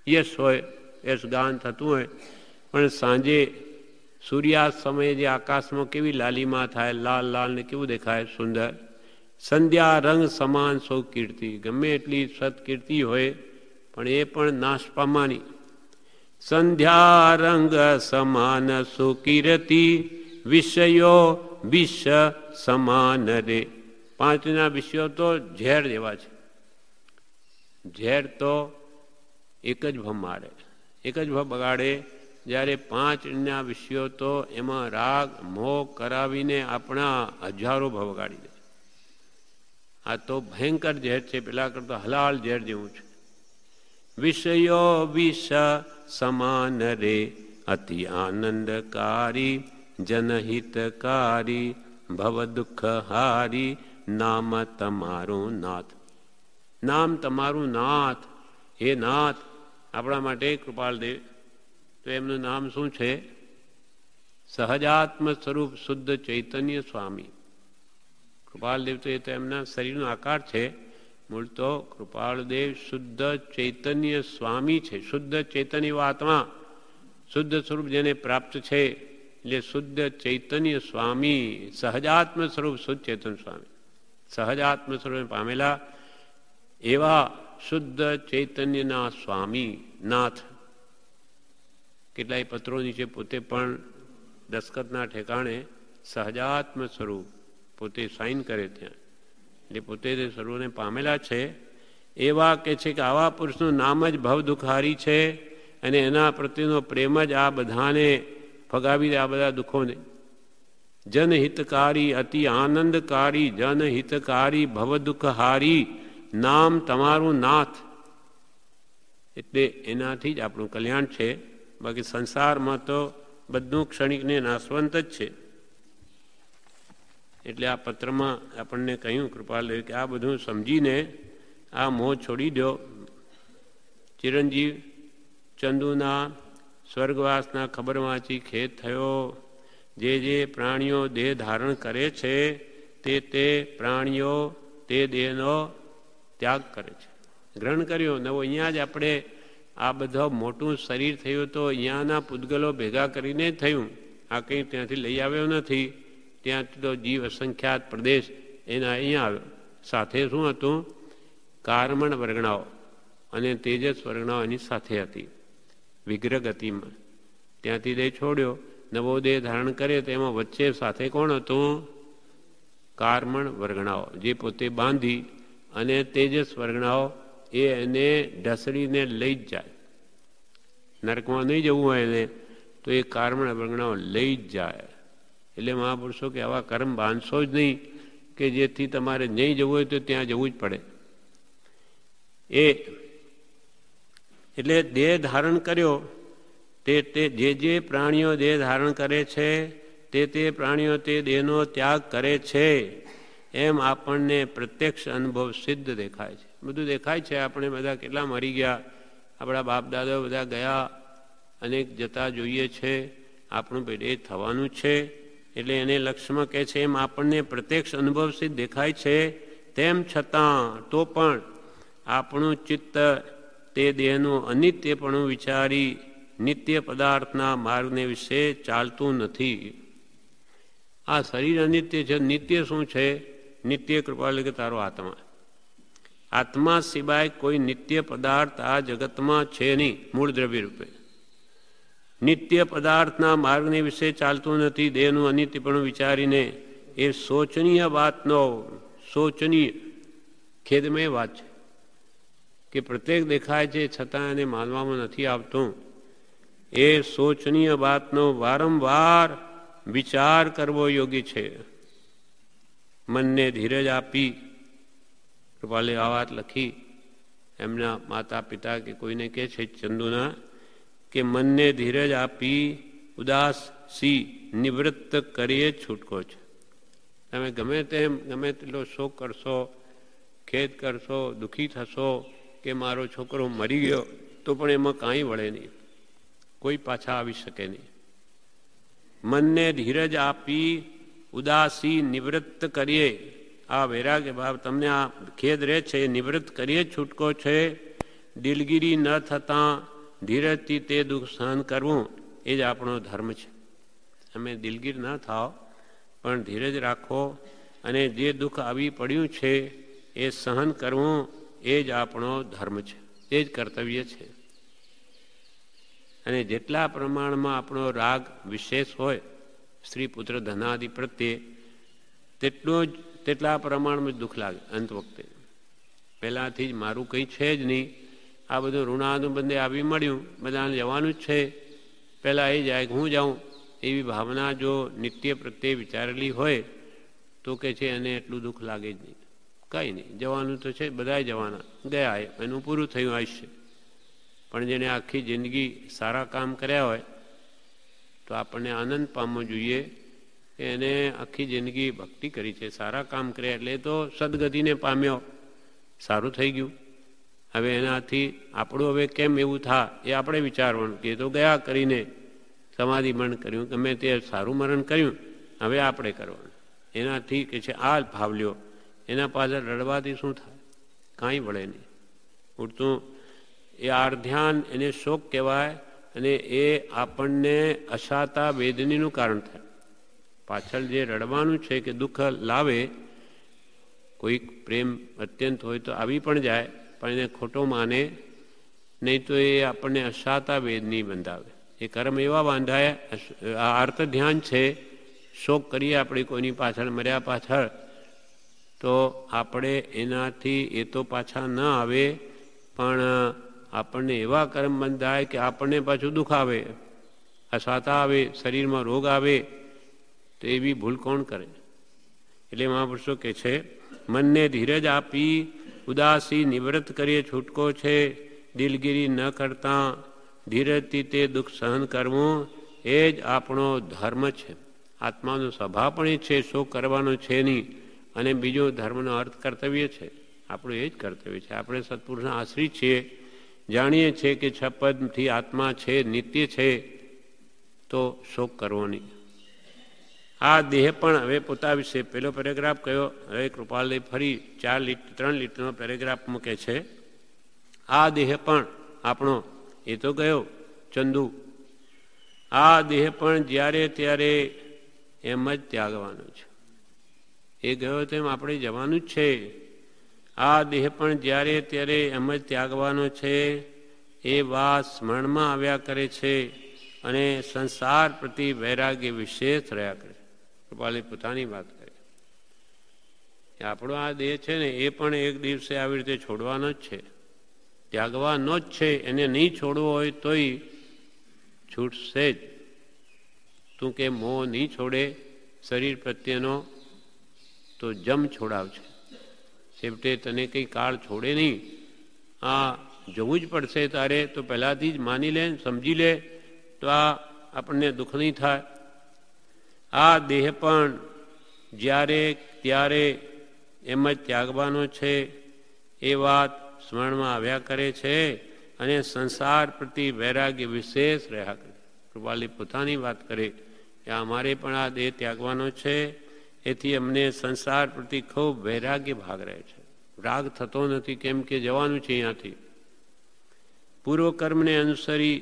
યશ હોય, યશ ગાન થતું હોય, પણ સાંજે સૂર્યાસ્ત સમયે જે આકાશમાં કેવી લાલીમા થાય, લાલ લાલ ને કેવું દેખાય સુંદર. સંધ્યા રંગ સમાન સૌ કીર્તિ. ગમે એટલી સત્કીર્તિ હોય પણ એ પણ નાશ પામવાની. સંધ્યા રંગ સમાન સુકીર્તિ વિષયો વિષ સમાન રે. પાંચના વિષયો તો ઝેર જેવા છે. ઝેર તો એક જ ભ મારે, એક જ ભ બગાડે. જ્યારે પાંચના વિષયો તો એમાં રાગ મોહ કરાવીને આપણા હજારો ભ બગાડી દે. આ તો ભયંકર ઝેર છે. પેલા કરતા હલાલ ઝેર જેવું છે. વિષયો વિષ સમાન રે, અતિ આનંદકારી જનહિતકારી ભવ દુઃખ હારી, નામ તમારું નાથ. નામ તમારું નાથ. હે નાથ, આપણા માટે કૃપાલદેવ તો એમનું નામ શું છે? સહજાત્મ સ્વરૂપ શુદ્ધ ચૈતન્ય સ્વામી. કૃપાલદેવ તો એ તો એમના શરીરનો આકાર છે. મૂળ તો કૃપાલદેવ શુદ્ધ ચૈતન્ય સ્વામી છે. શુદ્ધ ચૈતન્ય આત્મા, શુદ્ધ સ્વરૂપ જેને પ્રાપ્ત છે એટલે શુદ્ધ ચૈતન્ય સ્વામી, સહજાત્મ સ્વરૂપ શુદ્ધ ચૈતન્ય સ્વામી. સહજાત્મ સ્વરૂપ પામેલા એવા શુદ્ધ ચૈતન્યના સ્વામી નાથ. કેટલાય પત્રો નીચે પોતે પણ દસ્તખતના ઠેકાણે સહજાત્મ સ્વરૂપ પોતે સાઇન કરે ત્યાં, એટલે પોતે તે સ્વરૂપને પામેલા છે. એવા કે છે કે આવા પુરુષનું નામ જ ભવ દુઃખહારી છે, અને એના પ્રત્યેનો પ્રેમ જ આ બધાને ફગાવી દે, આ બધા દુઃખોને. જનહિતકારી અતિ આનંદકારી જનહિતકારી ભવ દુઃખહારી, નામ તમારું નાથ. એટલે એનાથી જ આપણું કલ્યાણ છે. બાકી સંસારમાં તો બધું ક્ષણિકને નાશવંત જ છે. એટલે આ પત્રમાં આપણને કહ્યું કૃપાલદેવ કે આ બધું સમજીને આ મોહ છોડી દો. ચિરંજીવ ચંદુના સ્વર્ગવાસના ખબર વાંચી ખેદ થયો. જે જે પ્રાણીઓ દેહ ધારણ કરે છે તે પ્રાણીઓ તે દેહનો ત્યાગ કરે છે. ગ્રહણ કર્યો નવો. અહીંયા જ આપણે આ બધું મોટું શરીર થયું તો અહીંયાના પૂતગલો ભેગા કરીને થયું. આ કંઈ ત્યાંથી લઈ આવ્યો નથી. ત્યાંથી તો જીવ અસંખ્યાત પ્રદેશ એના અહીંયા આવ્યો. સાથે શું હતું? કારમણ વર્ગણાઓ અને તેજસ વર્ગણાઓ એની સાથે હતી વિગ્રહ ગતિમાં. ત્યાંથી દેહ છોડ્યો, નવો દેહ ધારણ કરે તો એમાં વચ્ચે સાથે કોણ હતું? કારમણ વર્ગણાઓ, જે પોતે બાંધી, અને તેજસ વર્ગણાઓ એ એને ઢસડીને લઈ જ જાય. નરકમાં નહીં જવું હોય એને તો એ કારમણ વર્ગણાઓ લઈ જ જાય. એટલે મહાપુરુષો કે આવા કર્મ બાંધશો જ નહીં કે જેથી તમારે નહીં જવું હોય તો ત્યાં જવું જ પડે. એટલે દેહ ધારણ કર્યો તે જે પ્રાણીઓ દેહ ધારણ કરે છે તે પ્રાણીઓ તે દેહનો ત્યાગ કરે છે, એમ આપણને પ્રત્યક્ષ અનુભવ સિદ્ધ દેખાય છે. બધું દેખાય છે. આપણે બધા કેટલા મરી ગયા, આપણા બાપ દાદા બધા ગયા, અનેક જતા જોઈએ છે. આપણું પેટ એ થવાનું છે. એટલે એને લક્ષ્યમાં કહે છે એમ આપણને પ્રત્યક્ષ અનુભવ સિદ્ધ દેખાય છે. તેમ છતાં તો પણ આપણું ચિત્ત તે દેહનું અનિત્યપણું વિચારી નિત્ય પદાર્થના માર્ગને વિશે ચાલતું નથી. આ શરીર અનિત્ય છે. નિત્ય શું છે? નિત્ય કૃપાલ કે તારો આત્મા. આત્મા સિવાય કોઈ નિત્ય પદાર્થ આ જગતમાં છે નહીં. મૂળ દ્રવ્ય રૂપે નિત્ય પદાર્થના માર્ગને વિશે ચાલતું નથી. દેહનું અનિત્યપણું વિચારીને એ શોચનીય વાતનો, શોચનીય ખેદમય વાત છે કે પ્રત્યેક દેખાય છે છતાં એને માનવામાં નથી આવતું. એ શોચનીય વાતનો વારંવાર વિચાર કરવો યોગ્ય છે. મનને ધીરજ આપી, કૃપાલે આ વાત લખી એમના માતા પિતા કે કોઈને કહે છે ચંદુના કે મનને ધીરજ આપી ઉદાસી નિવૃત્ત કરીએ છૂટકો છે. તમે ગમે તેમ ગમે તેટલો શોક કરશો, ખેદ કરશો, દુઃખી થશો કે મારો છોકરો મરી ગયો તો પણ એમાં કાંઈ વળે નહીં, કોઈ પાછા આવી શકે નહીં. મનને ધીરજ આપી ઉદાસી નિવૃત્ત કરીએ. આ વૈરાગ્ય ભાવ તમને આ ખેદ રહે છે નિવૃત્ત કરીએ છૂટકો છે. દિલગીરી ન થતાં ધીરજથી તે દુઃખ સહન કરવું એ જ આપણો ધર્મ છે. તમે દિલગીર ન થાઓ પણ ધીરજ રાખો, અને જે દુઃખ આવી પડ્યું છે એ સહન કરવું એ જ આપણો ધર્મ છે, એ જ કર્તવ્ય છે. અને જેટલા પ્રમાણમાં આપણો રાગ વિશેષ હોય સ્ત્રી પુત્ર ધનાદિ પ્રત્યે તેટલા પ્રમાણમાં દુઃખ લાગે અંત વખતે. પહેલાંથી જ મારું કંઈ છે જ નહીં, આ બધું ઋણાનુબંધે આવી મળ્યું, બધાને જવાનું જ છે, પહેલાં એ જાય હું જાઉં, એવી ભાવના જો નિત્ય પ્રત્યે વિચારેલી હોય તો કે છે એને એટલું દુઃખ લાગે જ નહીં. કંઈ નહીં, જવાનું તો છે, બધાય જવાના, ગયા એનું પૂરું થયું આયુષ્ય. પણ જેને આખી જિંદગી સારા કામ કર્યા હોય તો આપણને આનંદ પામવો જોઈએ કે એને આખી જિંદગી ભક્તિ કરી છે, સારા કામ કર્યા એટલે તો સદગતિને પામ્યો, સારું થઈ ગયું. હવે એનાથી આપણું હવે કેમ એવું થાય એ આપણે વિચારવાનું કે તો ગયા કરીને સમાધિ મરણ કર્યું, ગમે તે સારું મરણ કર્યું, હવે આપણે કરવાનું. એનાથી કે છે આ ભાવ લ્યો, એના પાછળ રડવાથી શું થાય? કાંઈ વળે નહીં. ઉડતું એ આર્ધ્યાન એને શોક કહેવાય અને એ આપણને અશાતા વેદનીનું કારણ થાય. પાછળ જે રડવાનું છે કે દુઃખ લાવે, કોઈક પ્રેમ અત્યંત હોય તો આવી પણ જાય, પણ એને ખોટો માને નહીં તો એ આપણને અશાતા વેદની બંધાવે. એ કર્મ એવા બાંધાય, આ આર્ત ધ્યાન છે, શોક કરીએ આપણે કોઈની પાછળ મર્યા પાછળ તો આપણે એનાથી એ તો પાછા ન આવે, પણ આપણને એવા કર્મ બંધાય કે આપણને પાછું દુઃખ આવે, અશાતા આવે, શરીરમાં રોગ આવે. તો એવી ભૂલ કોણ કરે? એટલે મહાપુરુષો કહે છે મનને ધીરજ આપી ઉદાસી નિવૃત્ત કરીએ છૂટકો છે, દિલગીરી ન કરતા ધીરજથી તે દુઃખ સહન કરવું એ જ આપણો ધર્મ છે. આત્માનો સ્વભાવ પણ એ છે, શોક કરવાનો છે નહીં. અને બીજો ધર્મનો અર્થ કર્તવ્ય છે, આપણું એ જ કર્તવ્ય છે. આપણે સત્પુરુષના આશ્રિત છીએ, જાણીએ છીએ કે છપદથી આત્મા છે, નિત્ય છે, તો શોક કરવો નહીં. આ દેહ પણ હવે પોતા વિશે પેલો પેરેગ્રાફ કયો, હવે કૃપાલય ફરી 3 લીટરનો પેરેગ્રાફ મૂકે છે. આ દેહ પણ આપણો, એ તો ગયો ચંદુ, આ દેહ પણ જ્યારે ત્યારે એમ જ ત્યાગવાનો છે. એ ગયો તેમ આપણે જવાનું જ છે. આ દેહ પણ જ્યારે ત્યારે એમ જ ત્યાગવાનો છે. એ વાત સ્મરણમાં આવ્યા કરે છે અને સંસાર પ્રતિ વૈરાગ્ય વિશેષ રહ્યા કરે. કૃપાલી પોતાની વાત કરે, આપણો આ દેહ છે ને એ પણ એક દિવસે આવી રીતે છોડવાનો જ છે, ત્યાગવાનો જ છે. એને નહીં છોડવો હોય તોય છૂટશે જ. તું કે મોહ નહીં છોડે શરીર પ્રત્યેનો તો જમ છોડાવશે. છેવટે તને કંઈ કાળ છોડે નહીં. આ જવું જ પડશે તારે, તો પહેલાંથી જ માની લે, સમજી લે, તો આ આપણને દુઃખ નહીં થાય. આ દેહ પણ જ્યારે ત્યારે એમ જ ત્યાગવાનો છે. એ વાત સ્મરણમાં આવ્યા કરે છે અને સંસાર પ્રતિ વૈરાગ્ય વિશેષ રહ્યા કરે. કૃપાલી પોતાની વાત કરે કે અમારે પણ આ દેહ ત્યાગવાનો છે, એથી અમને સંસાર પ્રતિ ખૂબ વૈરાગ્ય ભાગ રહે છે, રાગ થતો નથી, કેમ કે જવાનું છે અહીંયાથી. પૂર્વ કર્મને અનુસરી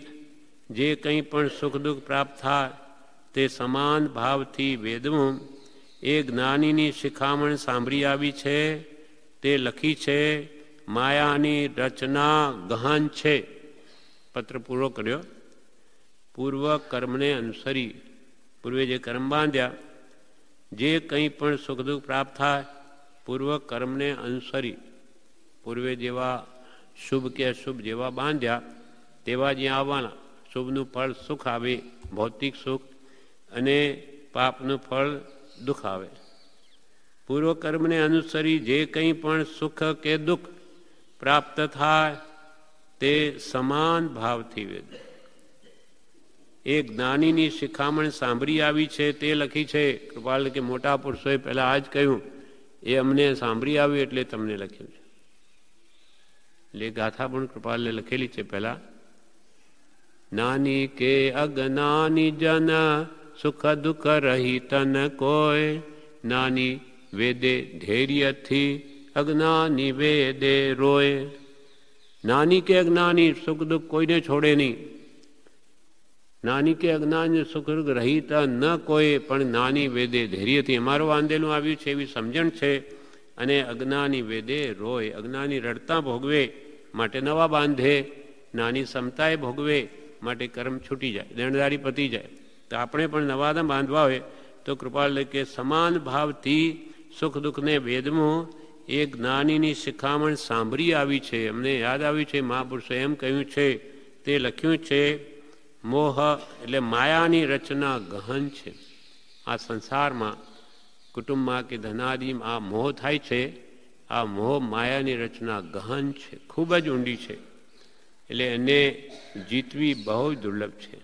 જે કંઈ પણ સુખ દુઃખ પ્રાપ્ત થાય તે સમાન ભાવથી વેદવું. એ જ્ઞાનીની શિખામણ સાંભળી આવી છે, તે લખી છે. માયાની રચના ગહન છે. પત્ર પૂરો કર્યો. પૂર્વ કર્મને અનુસરી, પૂર્વે જે કર્મ બાંધ્યા, જે કંઈ પણ સુખ દુઃખ પ્રાપ્ત થાય પૂર્વ કર્મને અનુસરી. પૂર્વે જેવા શુભ કે અશુભ જેવા બાંધ્યા તેવા જ્યાં આવવાના. શુભનું ફળ સુખ આવે, ભૌતિક સુખ, અને પાપનું ફળ દુઃખ આવે. પૂર્વ કર્મને અનુસરી જે કંઈ પણ સુખ કે દુઃખ પ્રાપ્ત થાય તે સમાન ભાવથી વેદ. એ જ્ઞાનીની શિખામણ સાંભળી આવી છે, તે લખી છે. કૃપાલ કે મોટા પુરુષોએ પહેલાં આ જ કહ્યું, એ અમને સાંભળી આવ્યું એટલે તમને લખ્યું છે. એટલે ગાથા પણ કૃપાલને લખેલી છે પહેલાં. નાની કે અજ્ઞાની જન સુખ દુઃખ રહિત ન કોઈ, નાની વેદે ધૈર્યથી અજ્ઞાની વેદે રોય. નાની કે અજ્ઞાની સુખ દુઃખ કોઈને છોડે નહીં. નાની કે અજ્ઞાની સુખ દુઃખ રહિત ન કોઈ, પણ નાની વેદે ધૈર્યથી અમારું વાંધેલું આવ્યું છે એવી સમજણ છે. અને અજ્ઞાની વેદે રોય, અજ્ઞાની રડતા ભોગવે માટે નવા બાંધે, નાની ક્ષમતાએ ભોગવે માટે કર્મ છૂટી જાય, દેણદારી પતી જાય. તો આપણે પણ નવા બાંધવા હોય તો કૃપાળ કે સમાન ભાવથી સુખ દુઃખને વેદમાં એ જ્ઞાનીની શિખામણ સાંભળી આવી છે, અમને યાદ આવ્યું છે. મહાપુરુષે એમ કહ્યું છે, તે લખ્યું છે. મોહ એટલે માયાની રચના ગહન છે. આ સંસારમાં કુટુંબમાં કે ધનાદિમાં આ મોહ થાય છે. આ મોહ માયાની રચના ગહન છે, ખૂબ જ ઊંડી છે. એટલે એને જીતવી બહુ દુર્લભ છે.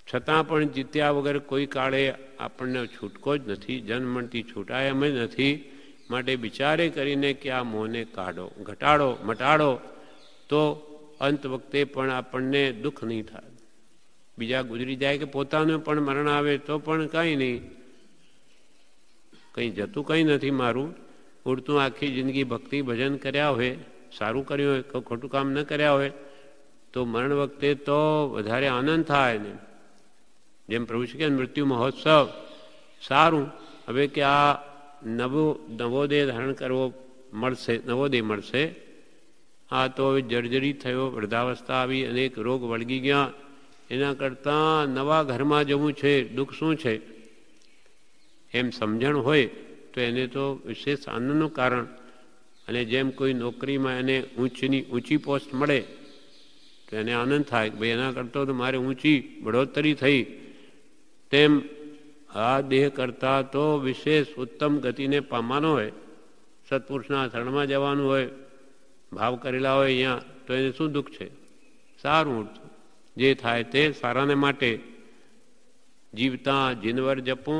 છતાં પણ જીત્યા વગર કોઈ કાળે આપણને છૂટકો જ નથી, જન્મથી છૂટાય એમ જ નથી. માટે વિચારે કરીને કે આ મોહને કાઢો, ઘટાડો, મટાડો, તો અંત વખતે પણ આપણને દુઃખ નહીં થાય. બીજા ગુજરી જાય કે પોતાનું પણ મરણ આવે તો પણ કંઈ નહીં, કંઈ જતું કંઈ નથી મારું. ઉડતું આખી જિંદગી ભક્તિ ભજન કર્યા હોય, સારું કર્યું હોય, કોઈ ખોટું કામ ન કર્યા હોય તો મરણ વખતે તો વધારે આનંદ થાય ને. જેમ પ્રભુ શ્રી કે મૃત્યુ મહોત્સવ સારું, હવે કે આ નવોદય ધારણ કરવો મળશે, નવોદય મળશે. આ તો હવે જર્જરી થયો, વૃદ્ધાવસ્થા આવી, અનેક રોગ વળગી ગયા. એના કરતાં નવા ઘરમાં જવું છે, દુઃખ શું છે એમ સમજણ હોય તો એને તો વિશેષ આનંદનું કારણ. અને જેમ કોઈ નોકરીમાં એને ઊંચી પોસ્ટ મળે તો એને આનંદ થાય કે ભાઈ એના કરતાં તો મારે ઊંચી બઢોતરી થઈ. તેમ આ દેહ કરતાં તો વિશેષ ઉત્તમ ગતિને પામવાનો હોય, સત્પુરુષના શરણમાં જવાનું હોય, ભાવ કરેલા હોય અહીંયા, તો એને શું દુઃખ છે? સારું, જે થાય તે સારાને માટે. જીવતા જીનવર જપું